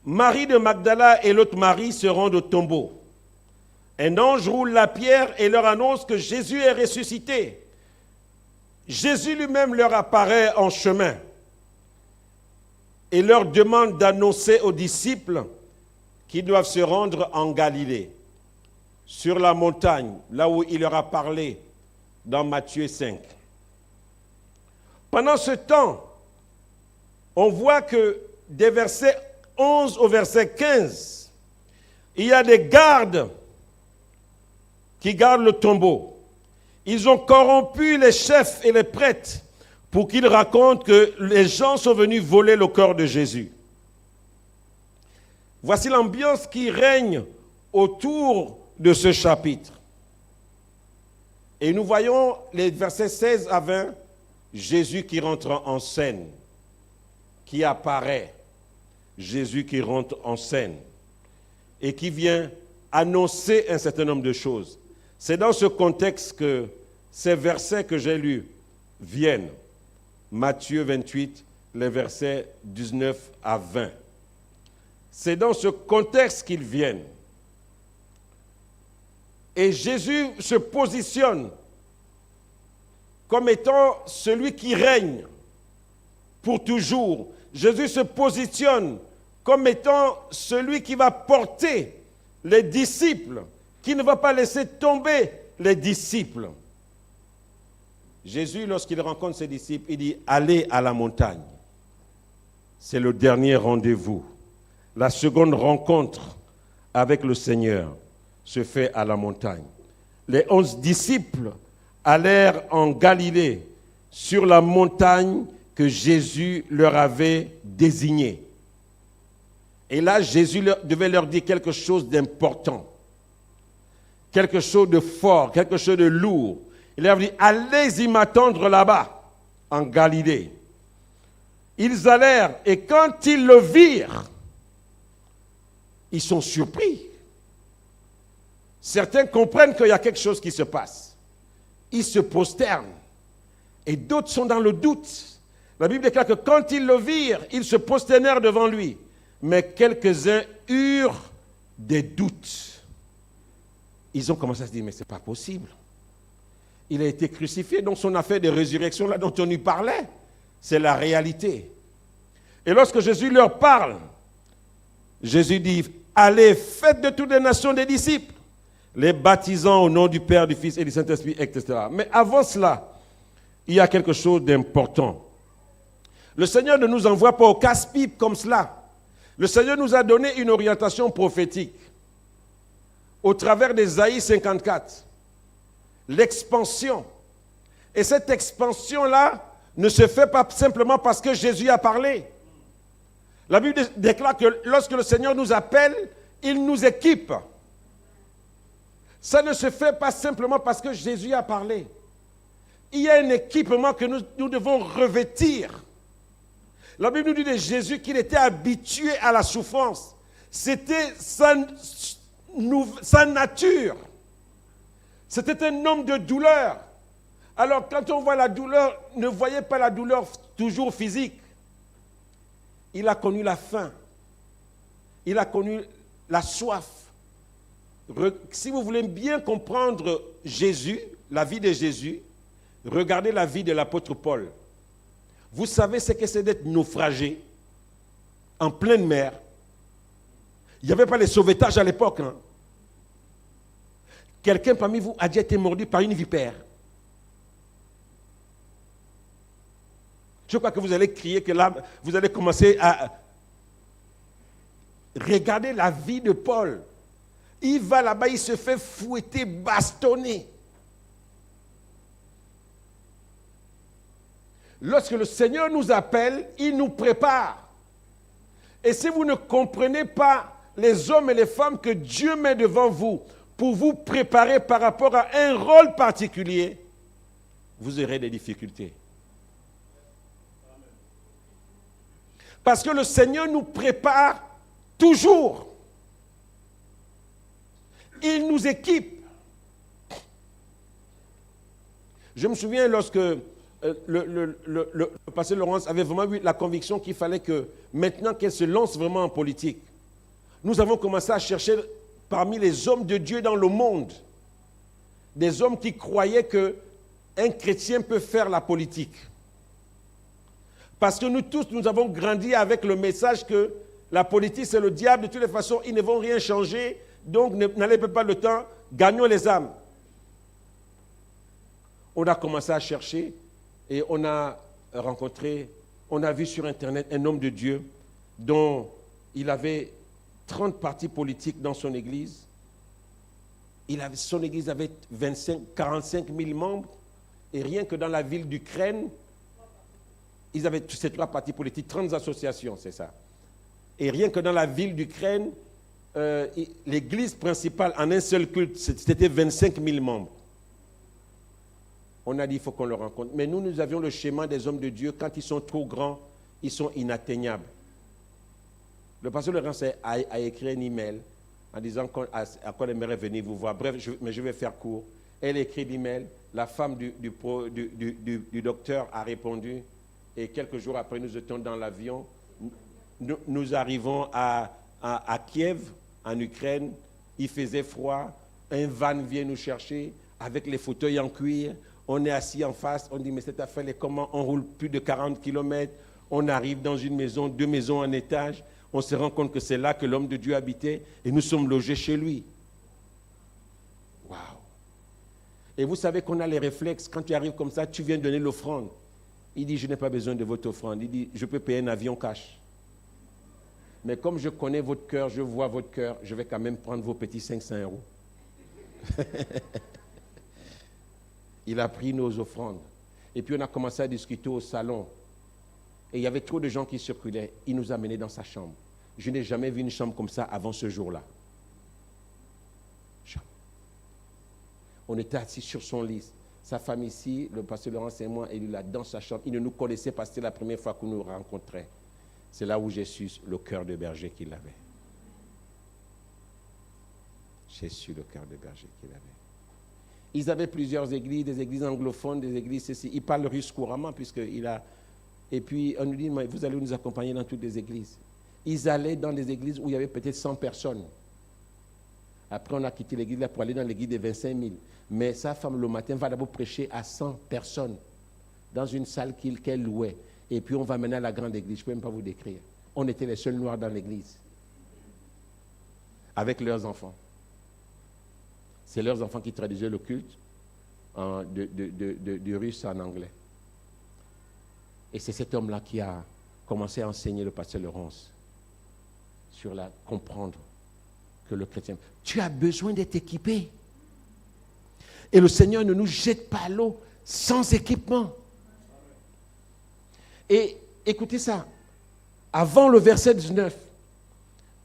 Marie de Magdala et l'autre Marie se rendent au tombeau. Un ange roule la pierre et leur annonce que Jésus est ressuscité. Jésus lui-même leur apparaît en chemin et leur demande d'annoncer aux disciples qu'ils doivent se rendre en Galilée, sur la montagne, là où il leur a parlé dans Matthieu 5. Pendant ce temps, on voit que des versets 11 au verset 15, il y a des gardes qui gardent le tombeau. Ils ont corrompu les chefs et les prêtres pour qu'ils racontent que les gens sont venus voler le corps de Jésus. Voici l'ambiance qui règne autour de ce chapitre. Et nous voyons les versets 16 à 20, Jésus qui rentre en scène, qui apparaît. Jésus qui rentre en scène et qui vient annoncer un certain nombre de choses. C'est dans ce contexte que ces versets que j'ai lus viennent. Matthieu 28, les versets 19 à 20. C'est dans ce contexte qu'ils viennent. Et Jésus se positionne comme étant celui qui règne pour toujours. Jésus se positionne comme étant celui qui va porter les disciples, qui ne va pas laisser tomber les disciples. Jésus, lorsqu'il rencontre ses disciples, il dit « Allez à la montagne ». C'est le dernier rendez-vous. La seconde rencontre avec le Seigneur se fait à la montagne. Les 11 disciples allèrent en Galilée, sur la montagne que Jésus leur avait désignée. Et là, Jésus devait leur dire quelque chose d'important, quelque chose de fort, quelque chose de lourd. Il leur dit, allez-y m'attendre là-bas, en Galilée. Ils allèrent, et quand ils le virent, ils sont surpris. Certains comprennent qu'il y a quelque chose qui se passe. Ils se prosternent. Et d'autres sont dans le doute. La Bible déclare que quand ils le virent, ils se prosternèrent devant lui. Mais quelques-uns eurent des doutes. Ils ont commencé à se dire, mais ce n'est pas possible. Il a été crucifié, donc son affaire de résurrection, là dont on lui parlait, c'est la réalité. Et lorsque Jésus leur parle, Jésus dit, allez, faites de toutes les nations des disciples, les baptisant au nom du Père, du Fils et du Saint-Esprit, etc. Mais avant cela, il y a quelque chose d'important. Le Seigneur ne nous envoie pas au casse-pipe comme cela. Le Seigneur nous a donné une orientation prophétique au travers d'Ésaïe 54. L'expansion. Et cette expansion-là ne se fait pas simplement parce que Jésus a parlé. La Bible déclare que lorsque le Seigneur nous appelle, il nous équipe. Ça ne se fait pas simplement parce que Jésus a parlé. Il y a un équipement que nous devons revêtir. La Bible nous dit de Jésus qu'il était habitué à la souffrance. C'était sa nature. C'était un homme de douleur. Alors quand on voit la douleur, ne voyez pas la douleur toujours physique. Il a connu la faim. Il a connu la soif. Si vous voulez bien comprendre Jésus, la vie de Jésus, regardez la vie de l'apôtre Paul. Vous savez ce que c'est d'être naufragé en pleine mer. Il n'y avait pas les sauvetages à l'époque. Hein. Quelqu'un parmi vous a déjà été mordu par une vipère. Je crois que vous allez crier, que là, vous allez commencer à regarder la vie de Paul. Il va là-bas, il se fait fouetter, bastonner. Lorsque le Seigneur nous appelle, il nous prépare. Et si vous ne comprenez pas les hommes et les femmes que Dieu met devant vous pour vous préparer par rapport à un rôle particulier, vous aurez des difficultés. Parce que le Seigneur nous prépare toujours. Il nous équipe. Je me souviens lorsque le pasteur Laurence avait vraiment eu la conviction qu'il fallait que, maintenant qu'elle se lance vraiment en politique, nous avons commencé à chercher parmi les hommes de Dieu dans le monde, des hommes qui croyaient qu'un chrétien peut faire la politique. Parce que nous tous, nous avons grandi avec le message que la politique, c'est le diable. De toutes les façons, ils ne vont rien changer. Donc, n'allez pas le temps. Gagnons les âmes. On a commencé à chercher et on a rencontré, on a vu sur Internet un homme de Dieu dont il avait 30 partis politiques dans son église. Son église avait 45 000 membres. Et rien que dans la ville d'Ukraine, ils avaient ces 3 partis politiques, 30 associations, c'est ça. Et rien que dans la ville d'Ukraine, l'église principale en un seul culte, c'était 25 000 membres. On a dit, il faut qu'on le rencontre. Mais nous avions le schéma des hommes de Dieu. Quand ils sont trop grands, ils sont inatteignables. Le pasteur Laurence a écrit un email en disant à quoi il aimerait venir vous voir. Bref, mais je vais faire court. Elle écrit l'email. La femme du docteur a répondu. Et quelques jours après, nous étions dans l'avion. Nous arrivons à Kiev, en Ukraine. Il faisait froid. Un van vient nous chercher avec les fauteuils en cuir. On est assis en face. On dit, mais cette affaire est comment? On roule plus de 40 km. On arrive dans une maison, 2 maisons en étage. On se rend compte que c'est là que l'homme de Dieu habitait. Et nous sommes logés chez lui. Waouh! Et vous savez qu'on a les réflexes. Quand tu arrives comme ça, tu viens donner l'offrande. Il dit, je n'ai pas besoin de votre offrande. Il dit, je peux payer un avion cash. Mais comme je connais votre cœur, je vois votre cœur, je vais quand même prendre vos petits 500 €. Il a pris nos offrandes. Et puis on a commencé à discuter au salon. Et il y avait trop de gens qui circulaient. Il nous a menés dans sa chambre. Je n'ai jamais vu une chambre comme ça avant ce jour-là. On était assis sur son lit. Sa femme ici, le pasteur Laurence et moi, il est là dans sa chambre. Il ne nous connaissait pas, c'était la première fois qu'on nous rencontrait. C'est là où j'ai su le cœur de berger qu'il avait. J'ai su le cœur de berger qu'il avait. Ils avaient plusieurs églises, des églises anglophones, des églises ceci. Ils parlent russe couramment puisqu'il a... Et puis on nous dit, vous allez nous accompagner dans toutes les églises. Ils allaient dans des églises où il y avait peut-être 100 personnes. Après, on a quitté l'église là pour aller dans l'église de 25 000. Mais sa femme, le matin, va d'abord prêcher à 100 personnes dans une salle qu'elle louait. Et puis, on va mener à la grande église. Je ne peux même pas vous décrire. On était les seuls noirs dans l'église. Avec leurs enfants. C'est leurs enfants qui traduisaient le culte du russe en anglais. Et c'est cet homme-là qui a commencé à enseigner le pasteur Laurence sur comprendre que le chrétien, tu as besoin d'être équipé. Et le Seigneur ne nous jette pas à l'eau sans équipement. Et écoutez ça, avant le verset 19,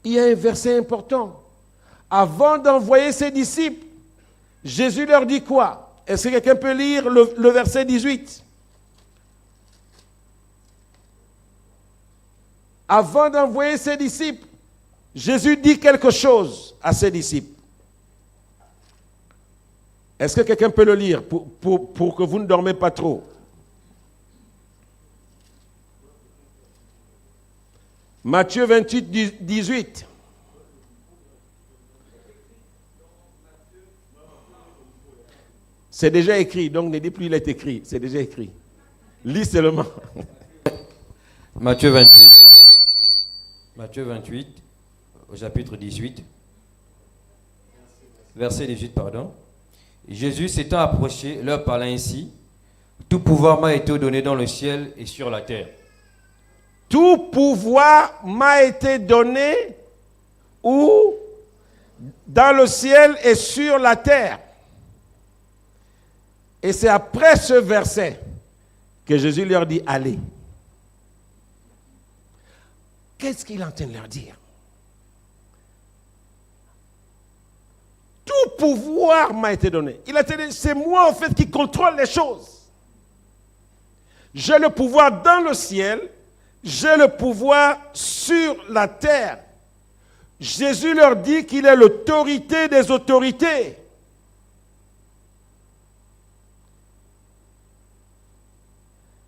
il y a un verset important. Avant d'envoyer ses disciples, Jésus leur dit quoi? Est-ce que quelqu'un peut lire le verset 18? Avant d'envoyer ses disciples, Jésus dit quelque chose à ses disciples. Est-ce que quelqu'un peut le lire pour que vous ne dormez pas trop? Matthieu 28, 18. C'est déjà écrit, donc ne dis plus il est écrit, c'est déjà écrit. Lis seulement. Matthieu 28. Matthieu 28, au chapitre 18. Verset 18, pardon. Jésus s'étant approché, leur parla ainsi. Tout pouvoir m'a été donné dans le ciel et sur la terre. Tout pouvoir m'a été donné où? Dans le ciel et sur la terre. Et c'est après ce verset que Jésus leur dit, allez. Qu'est-ce qu'il est en train de leur dire? Tout pouvoir m'a été donné. Il a dit, c'est moi en fait qui contrôle les choses. J'ai le pouvoir dans le ciel, j'ai le pouvoir sur la terre. Jésus leur dit qu'il est l'autorité des autorités.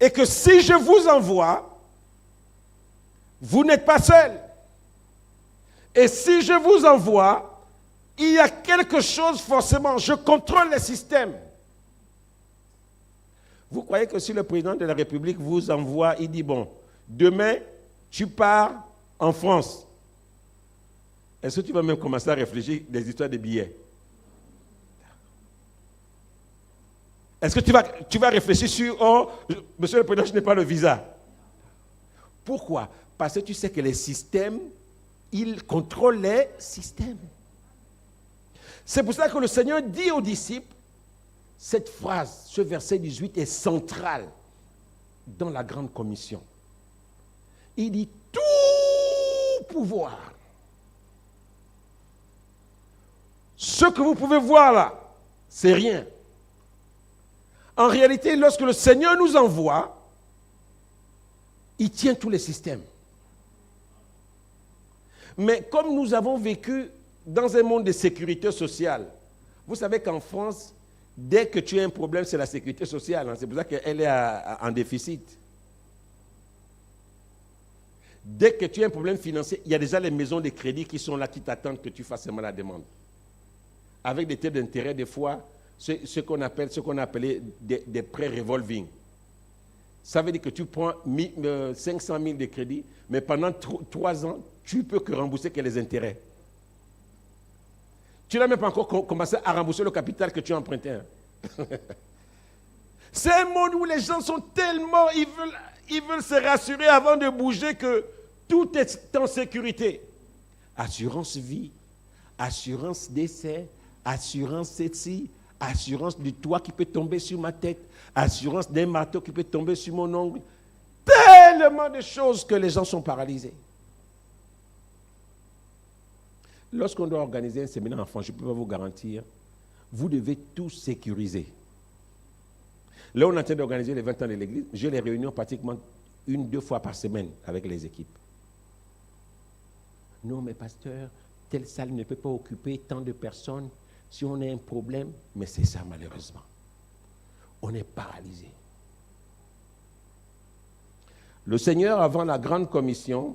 Et que si je vous envoie, vous n'êtes pas seul. Et si je vous envoie, il y a quelque chose forcément. Je contrôle les systèmes. Vous croyez que si le président de la République vous envoie, il dit, bon, demain, tu pars en France. Est-ce que tu vas même commencer à réfléchir des histoires de billets? Est-ce que tu vas réfléchir sur, oh, monsieur le président, je n'ai pas le visa? Pourquoi? Parce que tu sais que les systèmes, ils contrôlent les systèmes. C'est pour ça que le Seigneur dit aux disciples, cette phrase, ce verset 18 est central dans la grande commission. Il dit tout pouvoir. Ce que vous pouvez voir là, c'est rien. En réalité, lorsque le Seigneur nous envoie, il tient tous les systèmes. Mais comme nous avons vécu dans un monde de sécurité sociale, vous savez qu'en France, dès que tu as un problème, c'est la sécurité sociale. Hein. C'est pour ça qu'elle est en déficit. Dès que tu as un problème financier, il y a déjà les maisons de crédit qui sont là, qui t'attendent que tu fasses seulement la demande. Avec des taux d'intérêt, des fois, ce qu'on appelait des prêts revolving. Ça veut dire que tu prends 500 000 de crédit, mais pendant 3 ans, tu ne peux que rembourser que les intérêts. Tu n'as même pas encore commencé à rembourser le capital que tu as emprunté. Hein. C'est un monde où les gens sont tellement, ils veulent se rassurer avant de bouger que tout est en sécurité. Assurance vie, assurance décès, assurance ceci, assurance du toit qui peut tomber sur ma tête, assurance d'un marteau qui peut tomber sur mon ongle. Tellement de choses que les gens sont paralysés. Lorsqu'on doit organiser un séminaire en France, je peux pas vous garantir, vous devez tout sécuriser. Là, on est en train d'organiser les 20 ans de l'Église. J'ai les réunions pratiquement 1-2 fois par semaine avec les équipes. Non, mais pasteur, telle salle ne peut pas occuper tant de personnes. Si on a un problème, mais c'est ça malheureusement. On est paralysé. Le Seigneur, avant la grande commission,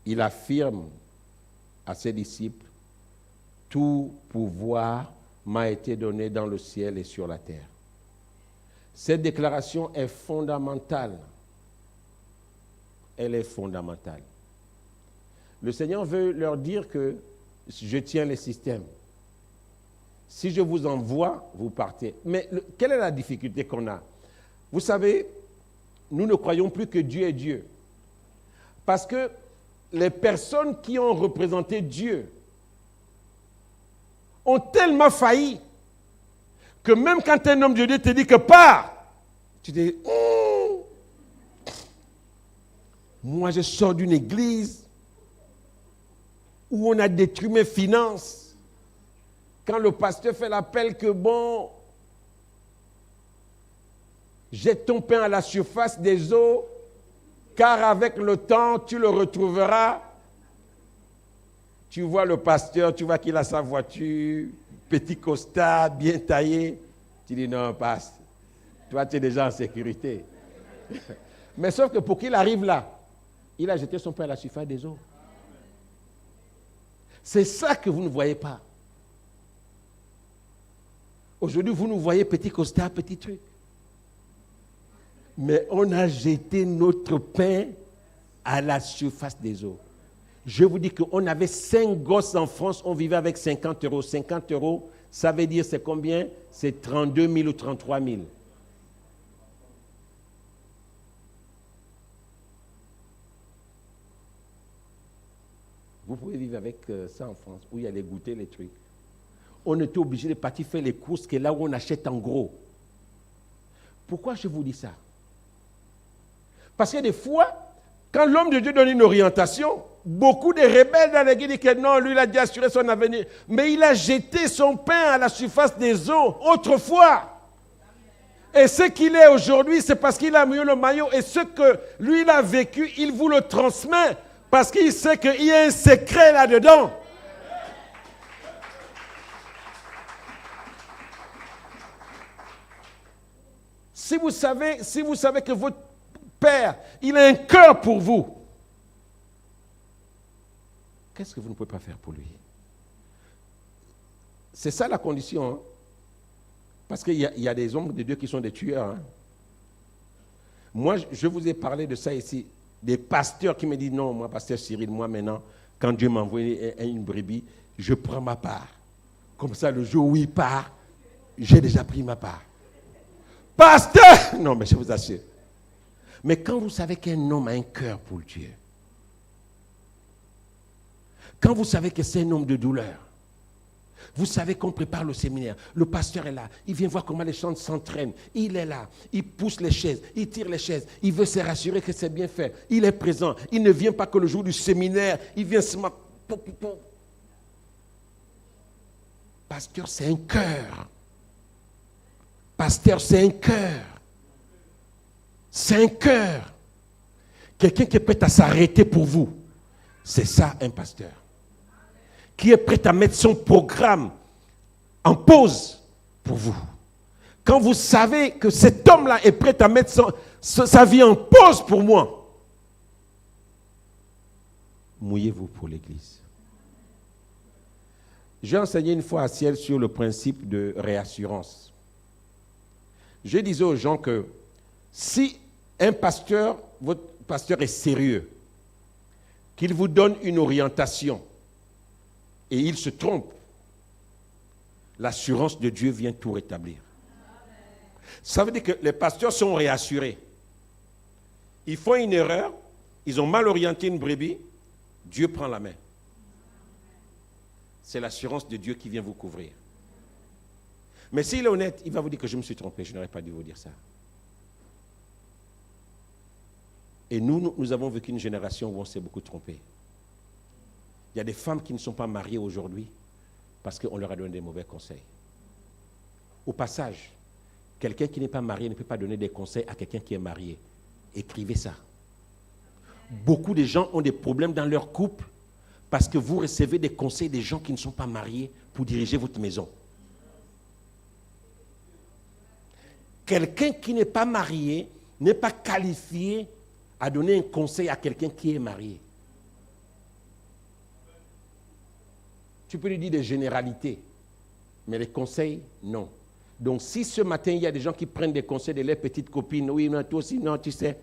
il affirme à ses disciples, tout pouvoir m'a été donné dans le ciel et sur la terre. Cette déclaration est fondamentale. Elle est fondamentale. Le Seigneur veut leur dire que je tiens les systèmes. Si je vous envoie, vous partez. Mais quelle est la difficulté qu'on a? Vous savez, nous ne croyons plus que Dieu est Dieu. Parce que les personnes qui ont représenté Dieu ont tellement failli que même quand un homme de Dieu te dit que pars, tu te dis, moi je sors d'une église où on a détruit mes finances. Quand le pasteur fait l'appel que bon, jette ton pain à la surface des eaux, car avec le temps, tu le retrouveras. Tu vois le pasteur, tu vois qu'il a sa voiture, petit costard, bien taillé. Tu dis non, passe. Toi, tu es déjà en sécurité. Mais sauf que pour qu'il arrive là, il a jeté son pain à la surface des eaux. C'est ça que vous ne voyez pas. Aujourd'hui, vous nous voyez petit costard, petit truc. Mais on a jeté notre pain à la surface des eaux. Je vous dis qu'on avait 5 gosses en France, on vivait avec 50 euros. 50 euros, ça veut dire c'est combien? C'est 32 000 ou 33 000. Vous pouvez vivre avec ça en France, où il y a les goûters, les trucs. On était obligé de partir faire les courses, qui est là où on achète en gros. Pourquoi je vous dis ça? Parce que des fois, quand l'homme de Dieu donne une orientation, beaucoup de rebelles dans l'église disent que non, lui il a déjà assuré son avenir. Mais il a jeté son pain à la surface des eaux autrefois. Et ce qu'il est aujourd'hui, c'est parce qu'il a mis le maillot. Et ce que lui il a vécu, il vous le transmet. Parce qu'il sait qu'il y a un secret là-dedans. Si vous savez que votre Père, il a un cœur pour vous, qu'est-ce que vous ne pouvez pas faire pour lui? C'est ça la condition. Hein? Parce qu'il y a des hommes de Dieu qui sont des tueurs. Hein? Moi, je vous ai parlé de ça ici. Des pasteurs qui me disent, non, moi, pasteur Cyril, moi maintenant, quand Dieu m'envoie une brebis, je prends ma part. Comme ça, le jour où il part, j'ai déjà pris ma part. Pasteur! Non, mais je vous assure. Mais quand vous savez qu'un homme a un cœur pour Dieu, quand vous savez que c'est un homme de douleur, vous savez qu'on prépare le séminaire, le pasteur est là, il vient voir comment les chants s'entraînent, il est là, il pousse les chaises, il tire les chaises, il veut se rassurer que c'est bien fait, il est présent, il ne vient pas que le jour du séminaire, il vient se mettre. Pasteur, c'est un cœur. Pasteur, c'est un cœur. C'est un cœur. Quelqu'un qui est prêt à s'arrêter pour vous. C'est ça un pasteur. Qui est prêt à mettre son programme en pause pour vous. Quand vous savez que cet homme-là est prêt à mettre sa vie en pause pour moi, mouillez-vous pour l'Église. J'ai enseigné une fois à Ciel sur le principe de réassurance. Je disais aux gens que si un pasteur, votre pasteur est sérieux, qu'il vous donne une orientation et il se trompe, l'assurance de Dieu vient tout rétablir. Ça veut dire que les pasteurs sont réassurés. Ils font une erreur, ils ont mal orienté une brebis, Dieu prend la main. C'est l'assurance de Dieu qui vient vous couvrir. Mais s'il est honnête, il va vous dire que je me suis trompé, je n'aurais pas dû vous dire ça. Et nous avons vécu une génération où on s'est beaucoup trompé. Il y a des femmes qui ne sont pas mariées aujourd'hui parce qu'on leur a donné des mauvais conseils. Au passage, quelqu'un qui n'est pas marié ne peut pas donner des conseils à quelqu'un qui est marié. Écrivez ça. Beaucoup de gens ont des problèmes dans leur couple parce que vous recevez des conseils des gens qui ne sont pas mariés pour diriger votre maison. Quelqu'un qui n'est pas marié n'est pas qualifié à donner un conseil à quelqu'un qui est marié. Tu peux lui dire des généralités, mais les conseils, non. Donc si ce matin, il y a des gens qui prennent des conseils de leurs petites copines, oui, non, toi aussi, non, tu sais,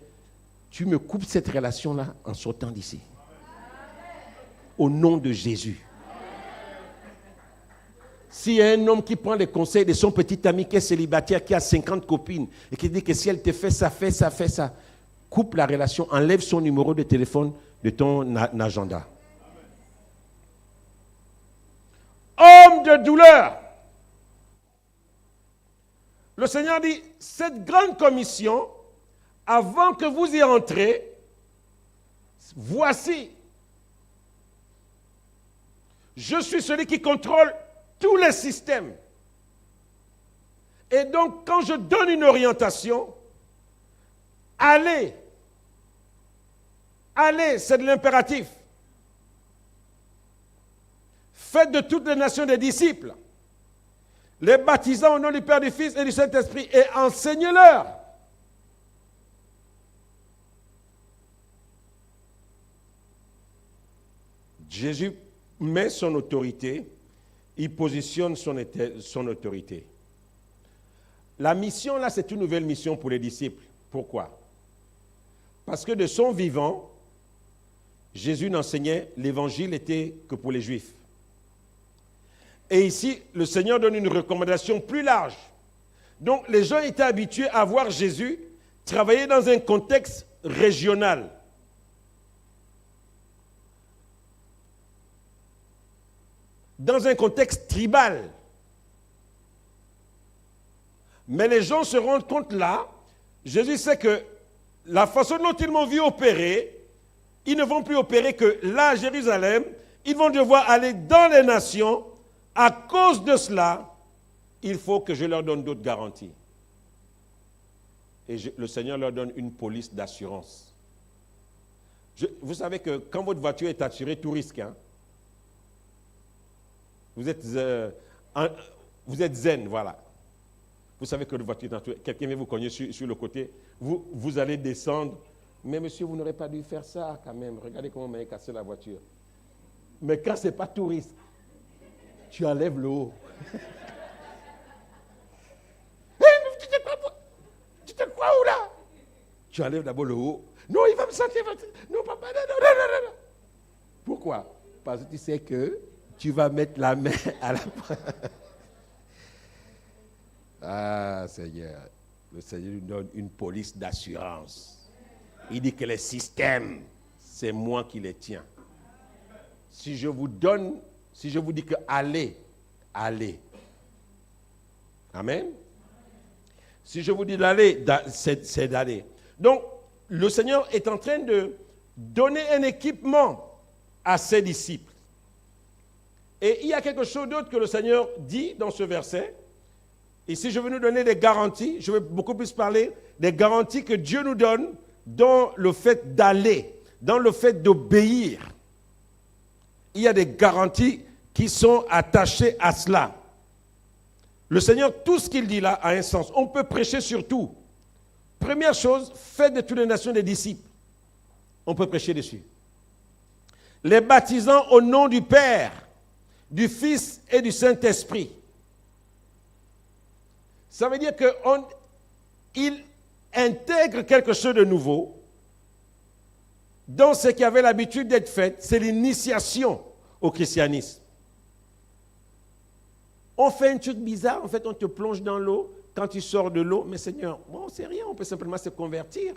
tu me coupes cette relation-là en sortant d'ici. Au nom de Jésus. S'il y a un homme qui prend les conseils de son petit ami qui est célibataire, qui a 50 copines, et qui dit que si elle te fait ça, fais ça, fais ça, coupe la relation, enlève son numéro de téléphone de ton agenda. Homme de douleur. Le Seigneur dit, cette grande commission, avant que vous y entrez, voici, je suis celui qui contrôle tous les systèmes. Et donc, quand je donne une orientation, allez Allez, c'est de l'impératif. Faites de toutes les nations des disciples, les baptisant au nom du Père, du Fils et du Saint-Esprit, et enseignez-leur. Jésus met son autorité, il positionne son autorité. La mission, là, c'est une nouvelle mission pour les disciples. Pourquoi? Parce que de son vivant, Jésus n'enseignait, l'évangile était que pour les Juifs. Et ici, le Seigneur donne une recommandation plus large. Donc, les gens étaient habitués à voir Jésus travailler dans un contexte régional. Dans un contexte tribal. Mais les gens se rendent compte là, Jésus sait que la façon dont ils m'ont vu opérer, ils ne vont plus opérer que là à Jérusalem, ils vont devoir aller dans les nations. À cause de cela, il faut que je leur donne d'autres garanties. Et le Seigneur leur donne une police d'assurance. Vous savez que quand votre voiture est assurée, tout risque. Hein? Vous êtes zen, voilà. Vous savez que votre voiture est assurée. Quelqu'un vient vous cogner sur le côté. Vous allez descendre. Mais monsieur, vous n'aurez pas dû faire ça quand même. Regardez comment vous m'avez cassé la voiture. Mais quand ce n'est pas tout risque, tu enlèves le haut. Tu te crois où là? Tu enlèves d'abord le haut. Non, il va me sentir. Non, papa, non. Pourquoi? Parce que tu sais que tu vas mettre la main à la... Ah, Seigneur. Le Seigneur nous donne une police d'assurance. Il dit que les systèmes, c'est moi qui les tiens. Si je vous dis que allez. Amen. Si je vous dis d'aller, c'est d'aller. Donc, le Seigneur est en train de donner un équipement à ses disciples. Et il y a quelque chose d'autre que le Seigneur dit dans ce verset. Ici, je veux nous donner des garanties. Je vais beaucoup plus parler des garanties que Dieu nous donne dans le fait d'aller, dans le fait d'obéir. Il y a des garanties qui sont attachées à cela. Le Seigneur, tout ce qu'il dit là a un sens. On peut prêcher sur tout. Première chose, faites de toutes les nations des disciples. On peut prêcher dessus. Les baptisant au nom du Père, du Fils et du Saint-Esprit. Ça veut dire qu'il intègre quelque chose de nouveau dans ce qui avait l'habitude d'être fait, c'est l'initiation au christianisme. On fait un truc bizarre, en fait, on te plonge dans l'eau, quand tu sors de l'eau, mais Seigneur, bon, c'est rien, on peut simplement se convertir.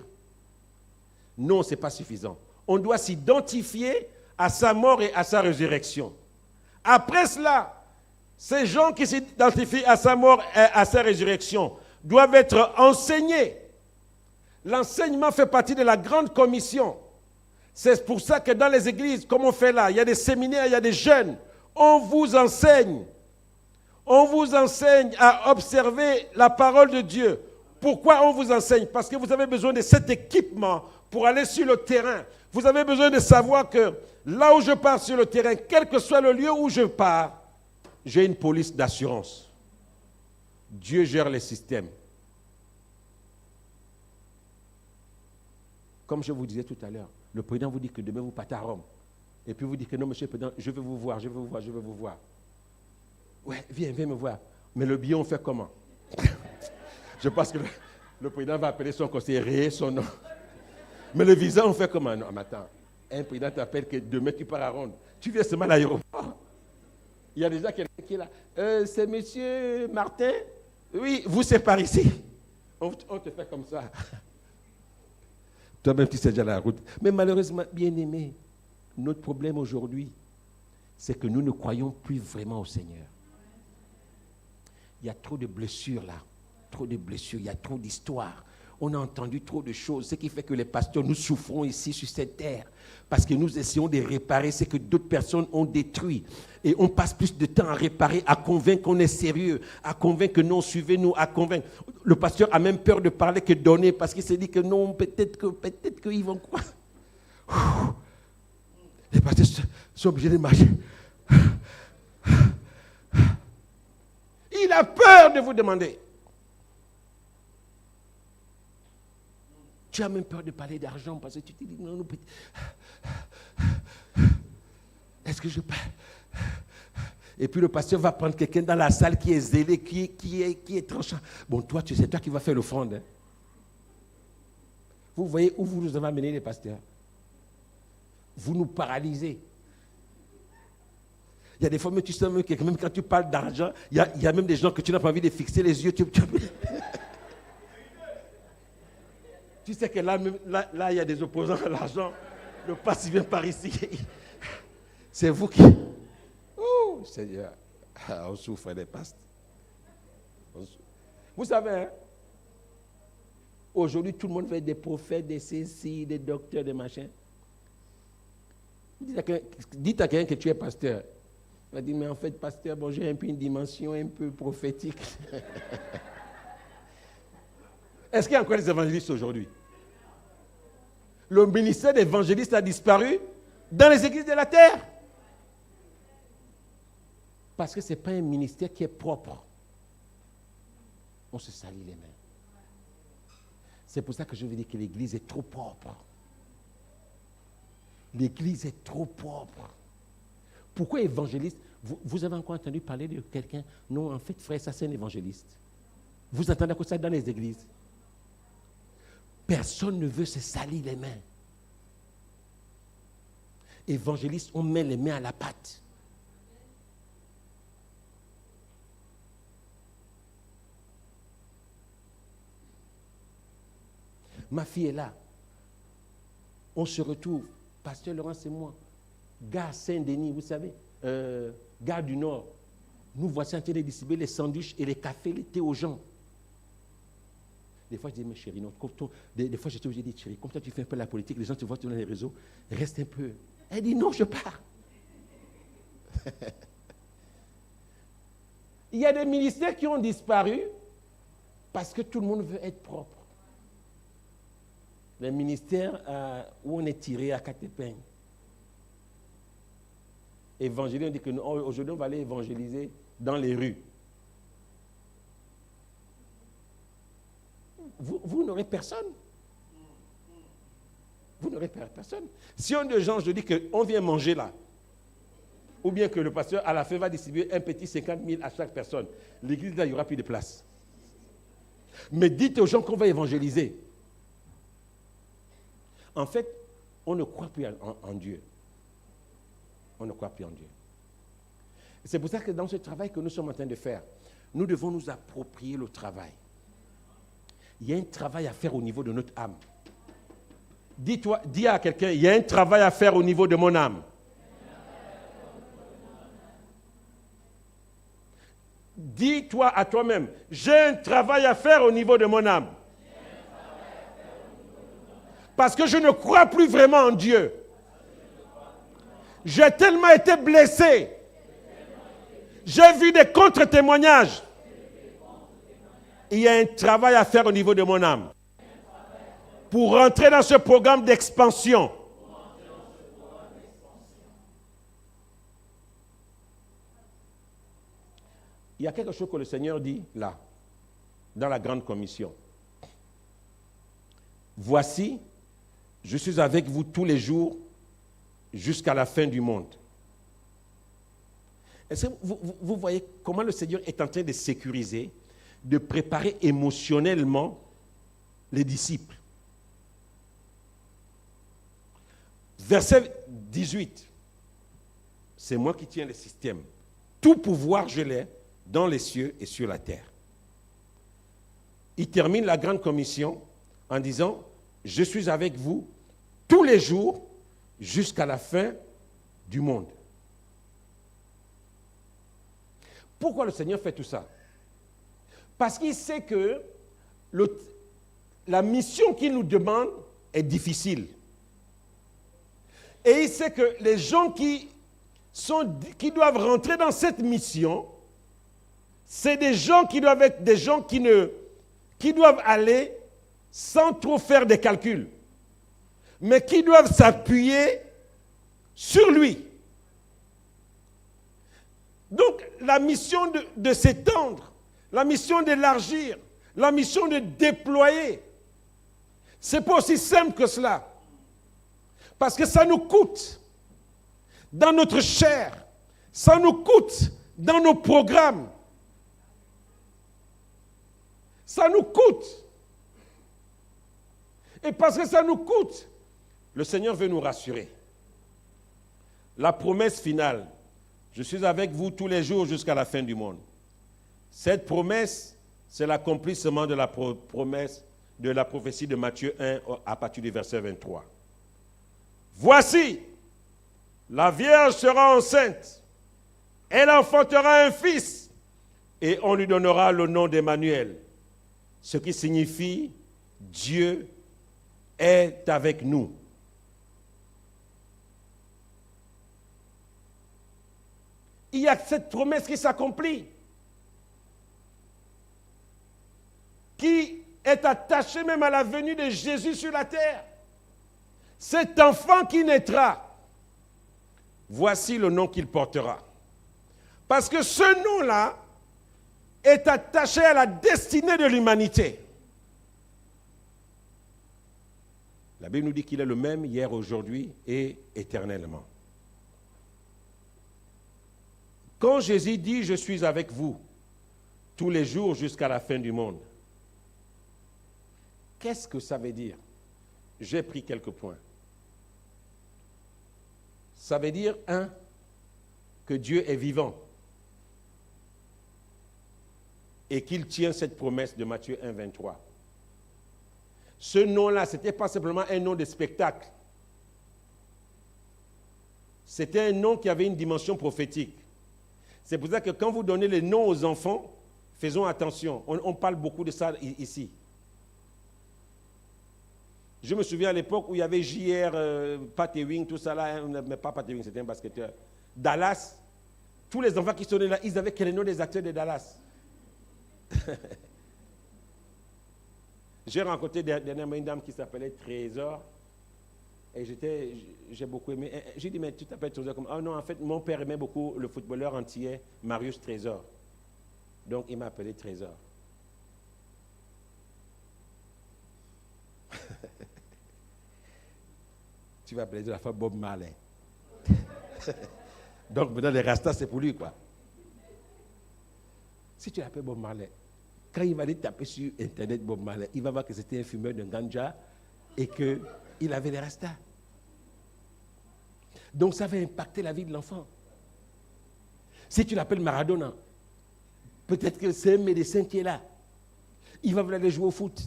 Non, ce n'est pas suffisant. On doit s'identifier à sa mort et à sa résurrection. Après cela, ces gens qui s'identifient à sa mort et à sa résurrection doivent être enseignés. L'enseignement fait partie de la grande commission. C'est pour ça que dans les églises, comme on fait là, il y a des séminaires, il y a des jeunes. On vous enseigne. On vous enseigne à observer la parole de Dieu. Pourquoi on vous enseigne? Parce que vous avez besoin de cet équipement pour aller sur le terrain. Vous avez besoin de savoir que là où je pars sur le terrain, quel que soit le lieu où je pars, j'ai une police d'assurance. Dieu gère les systèmes. Comme je vous disais tout à l'heure, le président vous dit que demain vous partez à Rome. Et puis vous dites que non, monsieur le président, je vais vous voir. Ouais, viens me voir. Mais le billet, on fait comment? Je pense que le président va appeler son conseiller, son nom. Mais le visa, on fait comment? Non, mais attends. Un président t'appelle que demain tu pars à Rome. Tu viens seulement à l'aéroport. Il y a déjà quelqu'un qui est là. C'est monsieur Martin? Oui, vous c'est par ici. On te fait comme ça. Toi-même, tu sais déjà la route. Mais malheureusement, bien-aimé, notre problème aujourd'hui, c'est que nous ne croyons plus vraiment au Seigneur. Il y a trop de blessures là. Trop de blessures, il y a trop d'histoires. On a entendu trop de choses, ce qui fait que les pasteurs, nous souffrons ici sur cette terre. Parce que nous essayons de réparer ce que d'autres personnes ont détruit. Et on passe plus de temps à réparer, à convaincre qu'on est sérieux, à convaincre que non, suivez-nous, à convaincre. Le pasteur a même peur de parler que donner, parce qu'il s'est dit que non, peut-être qu'ils vont croire. Les pasteurs sont obligés de marcher. Il a peur de vous demander. Tu as même peur de parler d'argent parce que tu te dis, non, nous, est-ce que je parle? Et puis le pasteur va prendre quelqu'un dans la salle qui est zélé, qui est tranchant. Bon, toi, c'est toi qui vas faire l'offrande. Hein. Vous voyez où vous nous avez amené les pasteurs? Vous nous paralysez. Il y a des fois, mais tu sais même que même quand tu parles d'argent, il y a même des gens que tu n'as pas envie de fixer les yeux. Tu sais que là, il y a des opposants à l'argent. Le pasteur vient par ici. C'est vous qui... Oh, Seigneur, on souffre des pasteurs. Vous savez, hein, aujourd'hui, tout le monde veut des prophètes, des ceci, des docteurs, des machins. Dites à quelqu'un que tu es pasteur. Il va dire, mais en fait, pasteur, bon, j'ai un peu une dimension un peu prophétique. Est-ce qu'il y a encore des évangélistes aujourd'hui? Le ministère d'évangéliste a disparu dans les églises de la terre. Parce que ce n'est pas un ministère qui est propre. On se salit les mains. C'est pour ça que je veux dire que l'église est trop propre. L'église est trop propre. Pourquoi évangéliste? Vous avez encore entendu parler de quelqu'un? Non, en fait, frère, ça c'est un évangéliste. Vous entendez que ça dans les églises? Personne ne veut se salir les mains. Évangéliste, on met les mains à la pâte. Ma fille est là. On se retrouve, pasteur Laurence et moi, gare Saint-Denis, vous savez, gare du Nord. Nous voici en train de distribuer les sandwichs et les cafés, les thés aux gens. Des fois, je dis, mais chérie, non, des fois, j'étais obligé de dire, chérie, comme toi, tu fais un peu la politique, les gens te voient dans les réseaux, reste un peu. Elle dit, non, je pars. Il y a des ministères qui ont disparu parce que tout le monde veut être propre. Les ministères où on est tiré à quatre épingles. Évangéliser, on dit qu'aujourd'hui, on va aller évangéliser dans les rues. Vous n'aurez personne. Vous n'aurez personne. Si on de gens, je dis qu'on vient manger là, ou bien que le pasteur à la fin va distribuer un petit 50 000 à chaque personne, l'église là, il n'y aura plus de place. Mais dites aux gens qu'on va évangéliser. En fait, on ne croit plus en Dieu. On ne croit plus en Dieu. C'est pour ça que dans ce travail que nous sommes en train de faire, nous devons nous approprier le travail. Il y a un travail à faire au niveau de notre âme. Dis à quelqu'un, il y a un travail à faire au niveau de mon âme. Dis-toi à toi-même, j'ai un travail à faire au niveau de mon âme. Parce que je ne crois plus vraiment en Dieu. J'ai tellement été blessé. J'ai vu des contre-témoignages. Il y a un travail à faire au niveau de mon âme. Pour rentrer dans ce programme d'expansion. Il y a quelque chose que le Seigneur dit là, dans la grande commission. Voici, je suis avec vous tous les jours jusqu'à la fin du monde. Est-ce que vous voyez comment le Seigneur est en train de sécuriser, de préparer émotionnellement les disciples? Verset 18. C'est moi qui tiens le système. Tout pouvoir, je l'ai dans les cieux et sur la terre. Il termine la grande commission en disant, je suis avec vous tous les jours jusqu'à la fin du monde. Pourquoi le Seigneur fait tout ça? Parce qu'il sait que la mission qu'il nous demande est difficile. Et il sait que les gens qui doivent rentrer dans cette mission, c'est des gens qui doivent être des gens qui doivent aller sans trop faire des calculs. mais qui doivent s'appuyer sur lui. Donc, la mission de s'étendre, la mission d'élargir, la mission de déployer, c'est pas aussi simple que cela. Parce que ça nous coûte dans notre chair, ça nous coûte dans nos programmes, ça nous coûte. Et parce que ça nous coûte, le Seigneur veut nous rassurer. La promesse finale, je suis avec vous tous les jours jusqu'à la fin du monde. Cette promesse, c'est l'accomplissement de la promesse de la prophétie de Matthieu 1 à partir du verset 23. Voici, la Vierge sera enceinte, elle enfantera un fils, et on lui donnera le nom d'Emmanuel, ce qui signifie Dieu est avec nous. Il y a cette promesse qui s'accomplit, qui est attachée même à la venue de Jésus sur la terre. Cet enfant qui naîtra, voici le nom qu'il portera. Parce que ce nom-là est attaché à la destinée de l'humanité. La Bible nous dit qu'il est le même hier, aujourd'hui et éternellement. Quand Jésus dit « Je suis avec vous tous les jours jusqu'à la fin du monde », qu'est-ce que ça veut dire? J'ai pris quelques points. Ça veut dire, que Dieu est vivant et qu'il tient cette promesse de Matthieu 1, 23. Ce nom-là, ce n'était pas simplement un nom de spectacle. C'était un nom qui avait une dimension prophétique. C'est pour ça que quand vous donnez les noms aux enfants, faisons attention. On parle beaucoup de ça ici. Je me souviens à l'époque où il y avait JR, Pat Ewing, tout ça là, mais pas Pat Ewing, c'était un basketteur. Dallas, tous les enfants qui sont nés là, ils avaient quel nom des acteurs de Dallas. J'ai rencontré dernièrement une dame qui s'appelait Trésor. Et j'ai beaucoup aimé. J'ai dit, mais tu t'appelles Trésor comme... Ah non, en fait, mon père aimait beaucoup le footballeur antillais, Marius Trésor. Donc, il m'a appelé Trésor. Tu vas appeler de la fois Bob Marley. Donc, maintenant, les Rastas, c'est pour lui, quoi. Si tu l'appelles Bob Marley, quand il va aller taper sur Internet Bob Marley, il va voir que c'était un fumeur de ganja et qu'il avait les Rastas. Donc, ça va impacter la vie de l'enfant. Si tu l'appelles Maradona, peut-être que c'est un médecin qui est là. Il va vouloir aller jouer au foot.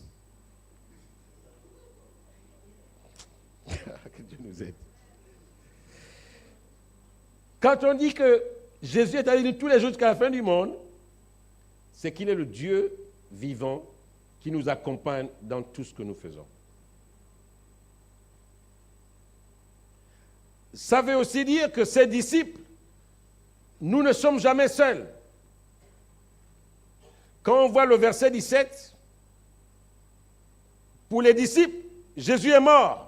Que Dieu nous aide. Quand on dit que Jésus est avec nous tous les jours jusqu'à la fin du monde, c'est qu'il est le Dieu vivant qui nous accompagne dans tout ce que nous faisons. Ça veut aussi dire que ses disciples, nous ne sommes jamais seuls. Quand on voit le verset 17, pour les disciples, Jésus est mort.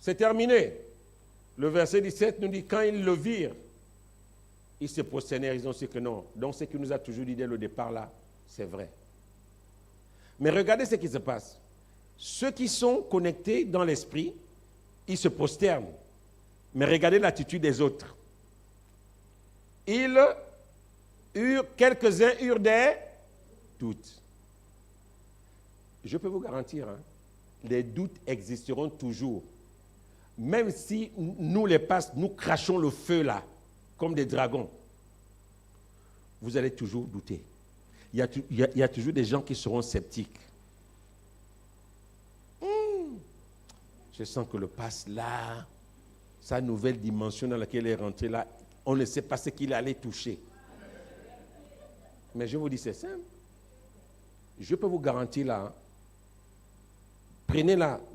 C'est terminé. Le verset 17 nous dit, quand ils le virent, ils se prosternèrent, ils ont dit que non. Donc ce qu'il nous a toujours dit dès le départ là, c'est vrai. Mais regardez ce qui se passe. Ceux qui sont connectés dans l'esprit, ils se prosternent. Mais regardez l'attitude des autres. Quelques-uns eurent des doutes. Je peux vous garantir, les doutes existeront toujours. Même si nous, les pasteurs, nous crachons le feu là, comme des dragons, vous allez toujours douter. Il y a toujours des gens qui seront sceptiques. Je sens que le passe là, sa nouvelle dimension dans laquelle il est rentré là, on ne sait pas ce qu'il allait toucher. Mais je vous dis, c'est simple. Je peux vous garantir là,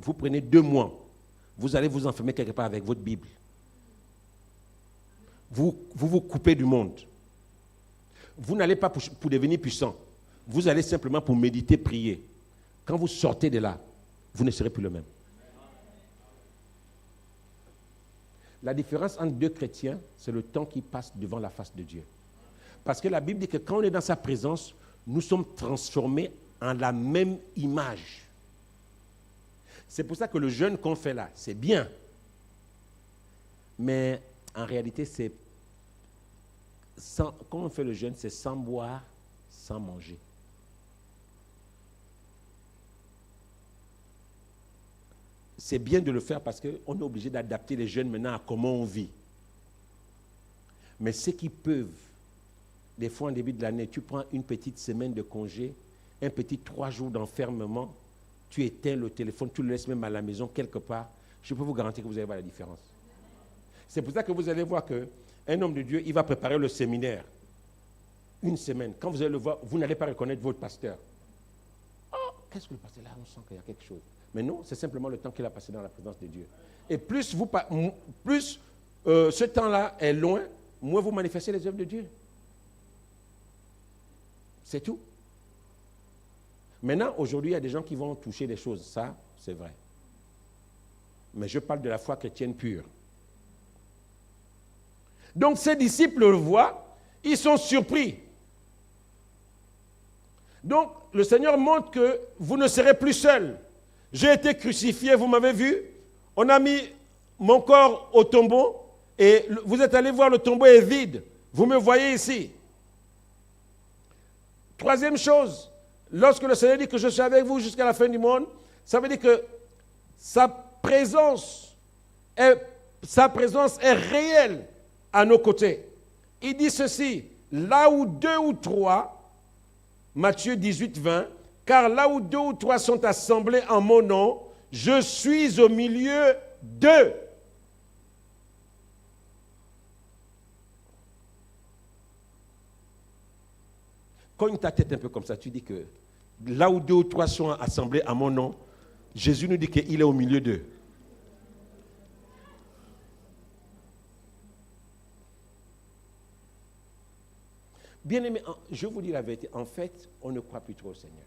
vous prenez 2 mois, vous allez vous enfermer quelque part avec votre Bible. Vous coupez du monde. Vous n'allez pas pour devenir puissant. Vous allez simplement pour méditer, prier. Quand vous sortez de là, vous ne serez plus le même. La différence entre deux chrétiens, c'est le temps qui passe devant la face de Dieu. Parce que la Bible dit que quand on est dans sa présence, nous sommes transformés en la même image. C'est pour ça que le jeûne qu'on fait là, c'est bien. Mais en réalité, quand on fait le jeûne, c'est sans boire, sans manger. C'est bien de le faire parce qu'on est obligé d'adapter les jeûnes maintenant à comment on vit. Mais ceux qui peuvent, des fois en début de l'année, tu prends une petite semaine de congé, un petit 3 jours d'enfermement, tu éteins le téléphone, tu le laisses même à la maison quelque part, je peux vous garantir que vous allez voir la différence. C'est pour ça que vous allez voir qu'un homme de Dieu, il va préparer le séminaire. Une semaine. Quand vous allez le voir, vous n'allez pas reconnaître votre pasteur. Oh, qu'est-ce que le pasteur là, on sent qu'il y a quelque chose. Mais non, c'est simplement le temps qu'il a passé dans la présence de Dieu. Et plus ce temps-là est loin, moins vous manifestez les œuvres de Dieu. C'est tout. Maintenant, aujourd'hui, il y a des gens qui vont toucher des choses. Ça, c'est vrai. Mais je parle de la foi chrétienne pure. Donc, ces disciples le voient, ils sont surpris. Donc, le Seigneur montre que vous ne serez plus seuls. J'ai été crucifié, vous m'avez vu. On a mis mon corps au tombeau et vous êtes allés voir, le tombeau est vide. Vous me voyez ici. Troisième chose, lorsque le Seigneur dit que je suis avec vous jusqu'à la fin du monde, ça veut dire que sa présence est réelle à nos côtés. Il dit ceci, là où 2 ou 3, Matthieu 18, 20, car là où 2 ou 3 sont assemblés en mon nom, je suis au milieu d'eux. Cogne ta tête un peu comme ça, tu dis que là où 2 ou 3 sont assemblés à mon nom, Jésus nous dit qu'il est au milieu d'eux. Bien-aimés, je vous dis la vérité, en fait, on ne croit plus trop au Seigneur.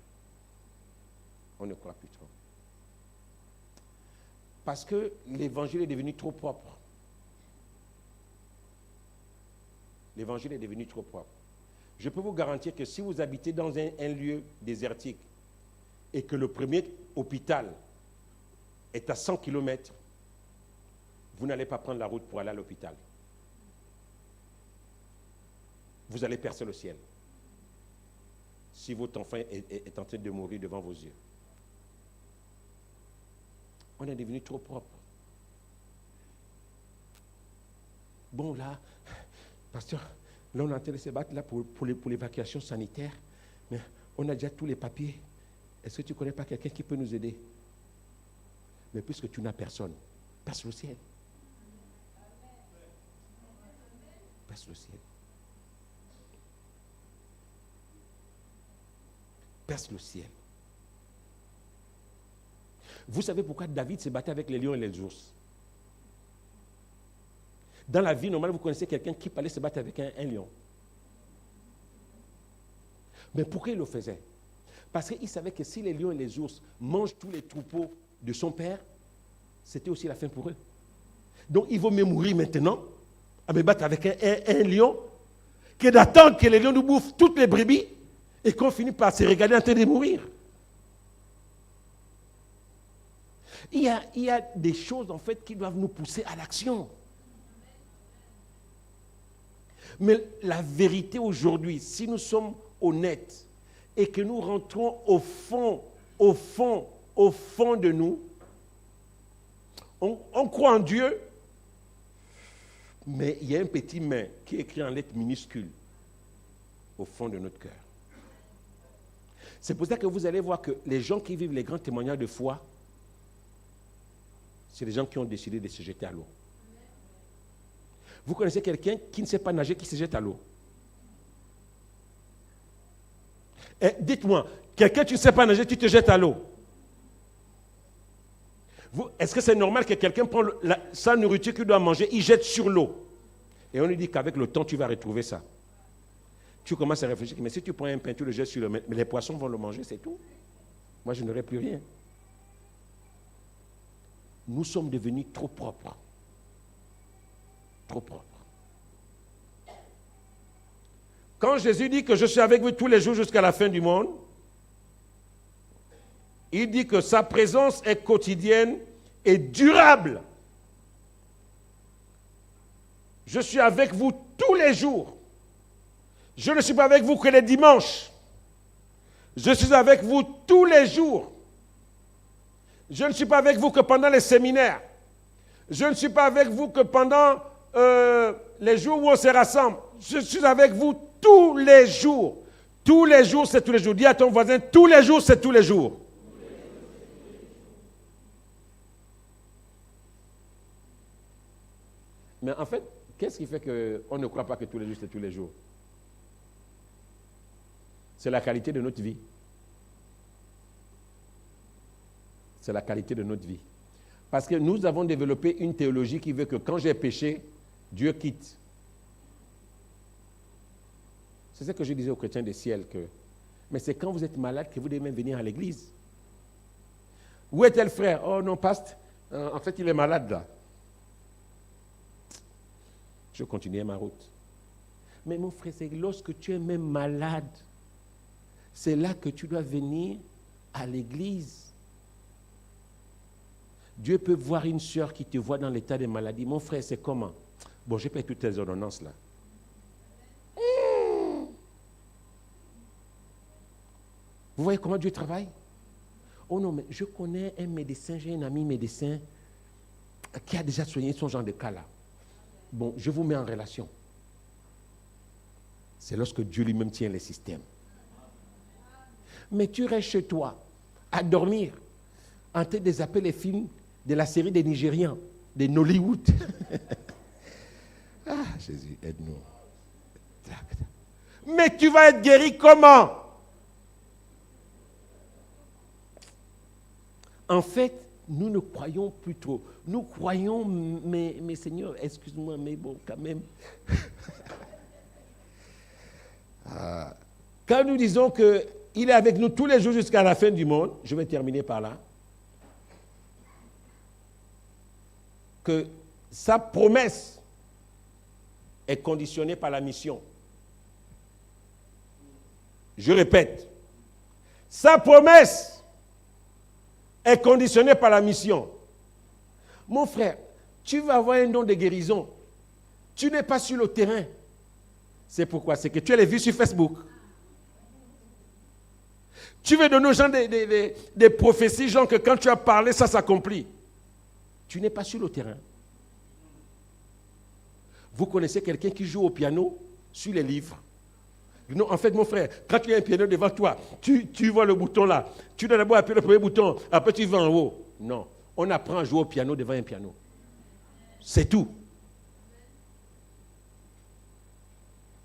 On ne croit plus trop. Parce que l'évangile est devenu trop propre. L'évangile est devenu trop propre. Je peux vous garantir que si vous habitez dans un lieu désertique et que le premier hôpital est à 100 km, vous n'allez pas prendre la route pour aller à l'hôpital. Vous allez percer le ciel si votre enfant est en train de mourir devant vos yeux. On est devenu trop propre. Bon, là, pasteur, là, on est en train de se battre là, pour l'évacuation sanitaire, mais on a déjà tous les papiers. Est-ce que tu ne connais pas quelqu'un qui peut nous aider? Mais puisque tu n'as personne, perce le ciel. Perce le ciel. Perce le ciel. Vous savez pourquoi David se battait avec les lions et les ours? Dans la vie normale, vous connaissez quelqu'un qui allait se battre avec un lion. Mais pourquoi il le faisait? Parce qu'il savait que si les lions et les ours mangent tous les troupeaux de son père, c'était aussi la fin pour eux. Donc il vaut mieux mourir maintenant à me battre avec un lion que d'attendre que les lions nous bouffent toutes les brebis et qu'on finit par se regarder en train de mourir. Il y a des choses en fait qui doivent nous pousser à l'action. Mais la vérité aujourd'hui, si nous sommes honnêtes et que nous rentrons au fond de nous, on croit en Dieu, mais il y a un petit mais qui est écrit en lettres minuscules au fond de notre cœur. C'est pour ça que vous allez voir que les gens qui vivent les grands témoignages de foi, c'est les gens qui ont décidé de se jeter à l'eau. Vous connaissez quelqu'un qui ne sait pas nager, qui se jette à l'eau? Dites-moi, quelqu'un qui ne sait pas nager, tu te jettes à l'eau. Est-ce que c'est normal que quelqu'un prend sa nourriture qu'il doit manger, il jette sur l'eau? Et on lui dit qu'avec le temps, tu vas retrouver ça. Tu commences à réfléchir, mais si tu prends un pain, tu le jettes sur l'eau, mais les poissons vont le manger, c'est tout. Moi, je n'aurai plus rien. Nous sommes devenus trop propres. Trop propre. Quand Jésus dit que je suis avec vous tous les jours jusqu'à la fin du monde, il dit que sa présence est quotidienne et durable. Je suis avec vous tous les jours. Je ne suis pas avec vous que les dimanches. Je suis avec vous tous les jours. Je ne suis pas avec vous que pendant les séminaires. Je ne suis pas avec vous que pendant les jours où on se rassemble. Je suis avec vous tous les jours. Tous les jours, c'est tous les jours. Dis à ton voisin, tous les jours, c'est tous les jours. Mais en fait, qu'est-ce qui fait qu'on ne croit pas que tous les jours, c'est tous les jours? C'est la qualité de notre vie. C'est la qualité de notre vie. Parce que nous avons développé une théologie qui veut que quand j'ai péché, Dieu quitte. C'est ce que je disais aux chrétiens des ciels, mais c'est quand vous êtes malade que vous devez même venir à l'église. Où est tel frère? Oh non, pasteur, en fait il est malade là. Je continuais ma route. Mais mon frère, c'est lorsque tu es même malade, c'est là que tu dois venir à l'église. Dieu peut voir une sœur qui te voit dans l'état de maladie. Mon frère, c'est comment? Bon, j'ai payé toutes tes ordonnances là. Vous voyez comment Dieu travaille? Oh non, mais je connais un médecin, j'ai un ami médecin qui a déjà soigné son genre de cas là. Bon, je vous mets en relation. C'est lorsque Dieu lui-même tient les systèmes. Mais tu restes chez toi, à dormir, en train de zapper les films de la série des Nigérians, des Nollywood. Ah, Jésus, aide-nous. Mais tu vas être guéri comment? En fait, nous ne croyons plus trop. Nous croyons, mais Seigneur, excuse-moi, mais bon, quand même. Quand nous disons qu'il est avec nous tous les jours jusqu'à la fin du monde, je vais terminer par là, que sa promesse est conditionnée par la mission. Je répète, sa promesse est conditionnée par la mission. Mon frère, tu vas avoir un don de guérison. Tu n'es pas sur le terrain. C'est pourquoi? C'est que tu as les vues sur Facebook. Tu veux donner aux gens des prophéties, genre que quand tu as parlé, ça s'accomplit. Tu n'es pas sur le terrain. Vous connaissez quelqu'un qui joue au piano sur les livres? Non, en fait, mon frère, quand tu as un piano devant toi, tu vois le bouton là. Tu dois d'abord appuyer le premier bouton, après tu vas en haut. Non, on apprend à jouer au piano devant un piano. C'est tout.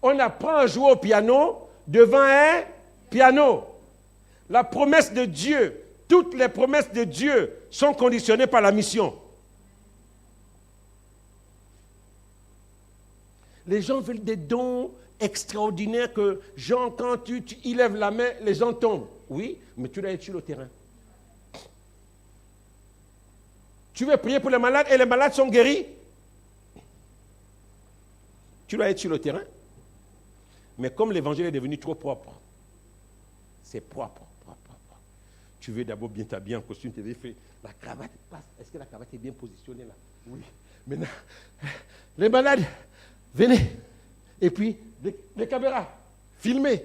On apprend à jouer au piano devant un piano. La promesse de Dieu, toutes les promesses de Dieu sont conditionnées par la mission. Les gens veulent des dons extraordinaires que, genre, quand tu lèves la main, les gens tombent. Oui, mais tu dois être sur le terrain. Tu veux prier pour les malades et les malades sont guéris. Tu dois être sur le terrain. Mais comme l'évangile est devenu trop propre, c'est propre. Tu veux d'abord bien t'habiller en costume, tu veux faire la cravate passe. Est-ce que la cravate est bien positionnée là? Oui. Maintenant, les malades, venez. Et puis, les caméras, filmez.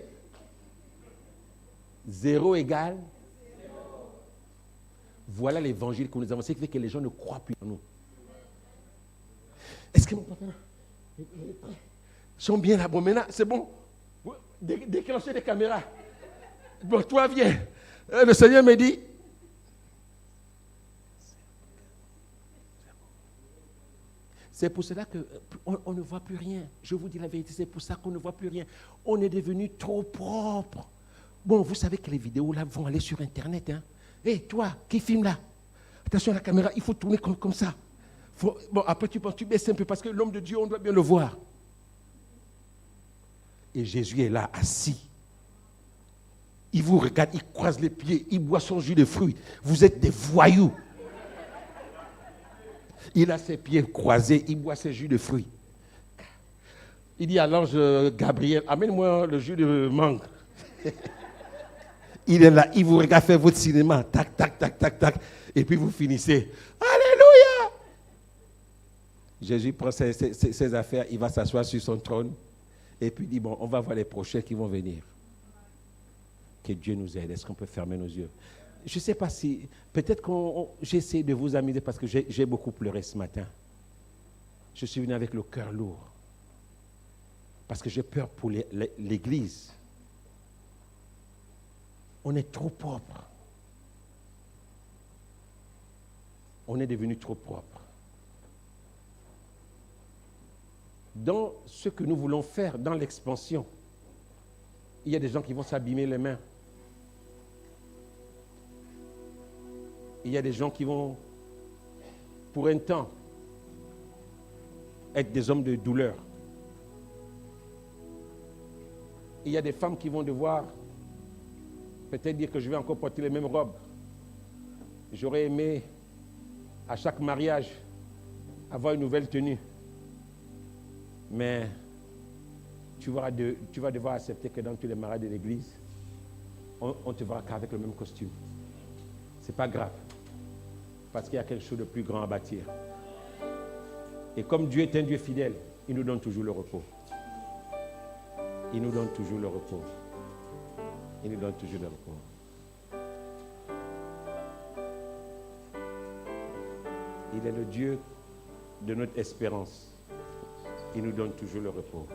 0 égale. Voilà l'évangile que nous avons. C'est qui fait que les gens ne croient plus en nous. Est-ce que mon papa, ils sont bien là? Bon, maintenant, c'est bon. Déclenchez les caméras. Bon, toi, viens. Le Seigneur me dit, c'est pour cela qu'on ne voit plus rien. Je vous dis la vérité, c'est pour ça qu'on ne voit plus rien. On est devenu trop propre. Bon, vous savez que les vidéos là vont aller sur Internet. Hein? Hé, toi, qui filme là? Attention à la caméra, il faut tourner comme ça. Bon, après tu baisses un peu parce que l'homme de Dieu, on doit bien le voir. Et Jésus est là, assis. Il vous regarde, il croise les pieds, il boit son jus de fruits. Vous êtes des voyous. Il a ses pieds croisés, il boit ses jus de fruits. Il dit à l'ange Gabriel, amène-moi le jus de mangue. Il est là, il vous regarde faire votre cinéma, tac, tac, tac, tac, tac, et puis vous finissez. Alléluia! Jésus prend ses affaires, il va s'asseoir sur son trône, et puis il dit, bon, on va voir les prochains qui vont venir. Que Dieu nous aide. Est-ce qu'on peut fermer nos yeux? Je ne sais pas si, peut-être j'essaie de vous amuser parce que j'ai beaucoup pleuré ce matin. Je suis venu avec le cœur lourd. Parce que j'ai peur pour l'Église. On est trop propre. On est devenu trop propre. Dans ce que nous voulons faire, dans l'expansion, il y a des gens qui vont s'abîmer les mains. Il y a des gens qui vont, pour un temps, être des hommes de douleur. Il y a des femmes qui vont devoir peut-être dire que je vais encore porter les mêmes robes. J'aurais aimé, à chaque mariage, avoir une nouvelle tenue. Mais tu vas devoir accepter que dans tous les mariages de l'église, on te verra qu'avec le même costume. Ce n'est pas grave. Parce qu'il y a quelque chose de plus grand à bâtir. Et comme Dieu est un Dieu fidèle, il nous donne toujours le repos. Il nous donne toujours le repos. Il nous donne toujours le repos. Il est le Dieu de notre espérance. Il nous donne toujours le repos.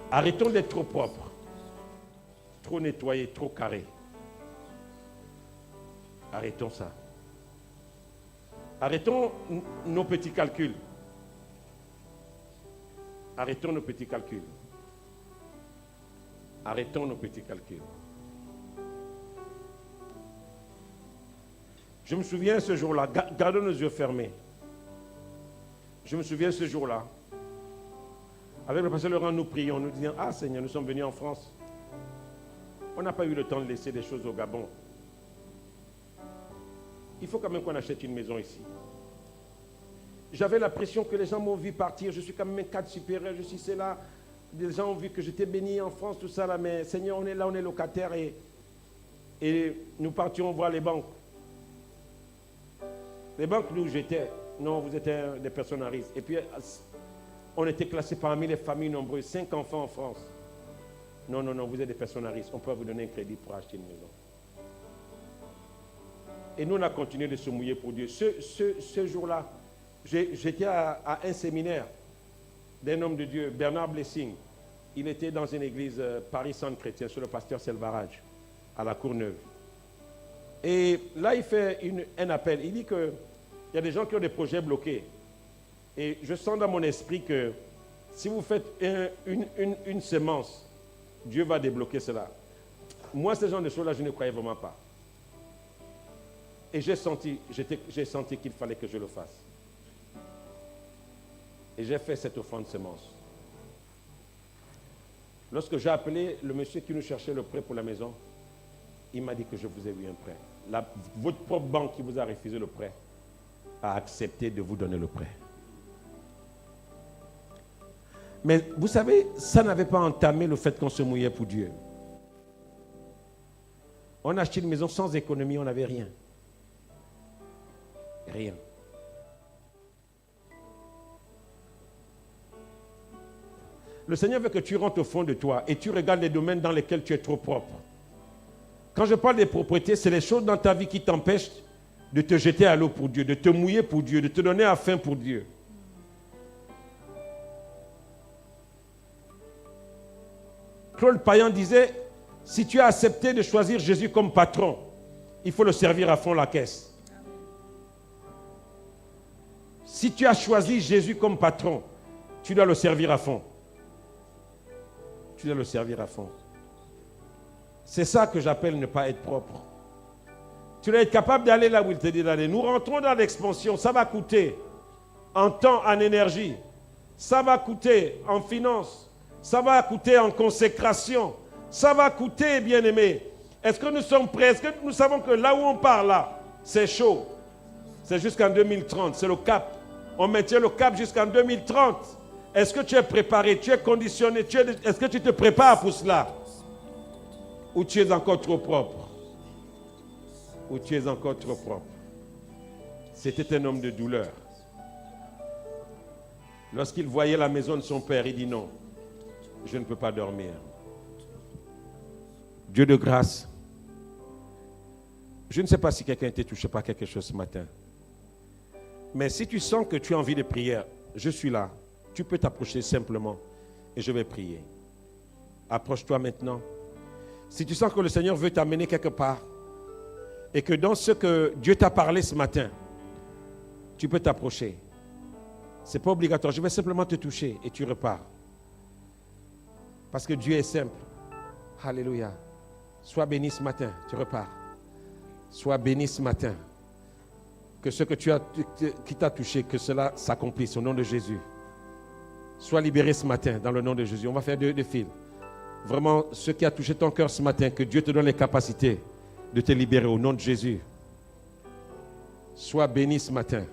Arrêtons d'être trop propres, trop nettoyés, trop carrés. Arrêtons ça. Arrêtons nos petits calculs. Arrêtons nos petits calculs. Arrêtons nos petits calculs. Je me souviens ce jour-là, gardons nos yeux fermés. Je me souviens ce jour-là. Avec le pasteur Laurent, nous prions, nous disions, ah Seigneur, nous sommes venus en France. On n'a pas eu le temps de laisser des choses au Gabon. Il faut quand même qu'on achète une maison ici. J'avais l'impression que les gens m'ont vu partir. Je suis quand même un cadre supérieur, je suis là. Les gens ont vu que j'étais béni en France, tout ça là. Mais Seigneur, on est là, on est locataire et nous partions voir les banques. Les banques, nous, j'étais. Non, vous êtes des personnes à risque. Et puis, on était classés parmi les familles nombreuses. 5 enfants en France. Non, vous êtes des personnes à risque. On peut vous donner un crédit pour acheter une maison. Et nous, on a continué de se mouiller pour Dieu. Ce jour-là, j'étais à un séminaire d'un homme de Dieu, Bernard Blessing. Il était dans une église Paris Centre Chrétien, sur le pasteur Selvarage, à la Courneuve. Et là, il fait un appel. Il dit qu'il y a des gens qui ont des projets bloqués. Et je sens dans mon esprit que si vous faites une semence, Dieu va débloquer cela. Moi, ce genre de choses-là, je ne croyais vraiment pas. Et j'ai senti qu'il fallait que je le fasse. Et j'ai fait cette offrande semence. Lorsque j'ai appelé le monsieur qui nous cherchait le prêt pour la maison, il m'a dit que je vous ai eu un prêt. Votre propre banque qui vous a refusé le prêt a accepté de vous donner le prêt. Mais vous savez, ça n'avait pas entamé le fait qu'on se mouillait pour Dieu. On a acheté une maison sans économie, on n'avait rien. Rien. Le Seigneur veut que tu rentres au fond de toi et tu regardes les domaines dans lesquels tu es trop propre. Quand je parle des propriétés, c'est les choses dans ta vie qui t'empêchent de te jeter à l'eau pour Dieu, de te mouiller pour Dieu, de te donner à faim pour Dieu. Claude Payan disait, si tu as accepté de choisir Jésus comme patron, il faut le servir à fond la caisse. Si tu as choisi Jésus comme patron, tu dois le servir à fond. Tu dois le servir à fond. C'est ça que j'appelle ne pas être propre. Tu dois être capable d'aller là où il te dit d'aller. Nous rentrons dans l'expansion, ça va coûter en temps, en énergie. Ça va coûter en finance. Ça va coûter en consécration. Ça va coûter, bien-aimés. Est-ce que nous sommes prêts? Est-ce que nous savons que là où on part là, c'est chaud? C'est jusqu'en 2030, c'est le cap. On maintient le cap jusqu'en 2030. Est-ce que tu es préparé, tu es conditionné, est-ce que tu te prépares pour cela? Ou tu es encore trop propre? Ou tu es encore trop propre? C'était un homme de douleur. Lorsqu'il voyait la maison de son père, il dit non, je ne peux pas dormir. Dieu de grâce. Je ne sais pas si quelqu'un a été touché par quelque chose ce matin. Mais si tu sens que tu as envie de prière, je suis là. Tu peux t'approcher simplement et je vais prier. Approche-toi maintenant. Si tu sens que le Seigneur veut t'amener quelque part et que dans ce que Dieu t'a parlé ce matin, tu peux t'approcher. Ce n'est pas obligatoire. Je vais simplement te toucher et tu repars. Parce que Dieu est simple. Alléluia. Sois béni ce matin, tu repars. Sois béni ce matin. Que ce que qui t'a touché, que cela s'accomplisse au nom de Jésus. Sois libéré ce matin dans le nom de Jésus. On va faire deux fils. Vraiment, ce qui a touché ton cœur ce matin, que Dieu te donne les capacités de te libérer au nom de Jésus. Sois béni ce matin.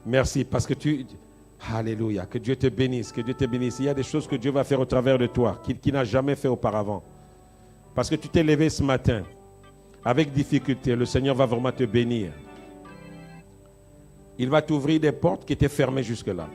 Merci parce que Alléluia. Que Dieu te bénisse. Que Dieu te bénisse. Il y a des choses que Dieu va faire au travers de toi qu'il n'a jamais fait auparavant. Parce que tu t'es levé ce matin avec difficulté. Le Seigneur va vraiment te bénir. Il va t'ouvrir des portes qui étaient fermées jusque-là.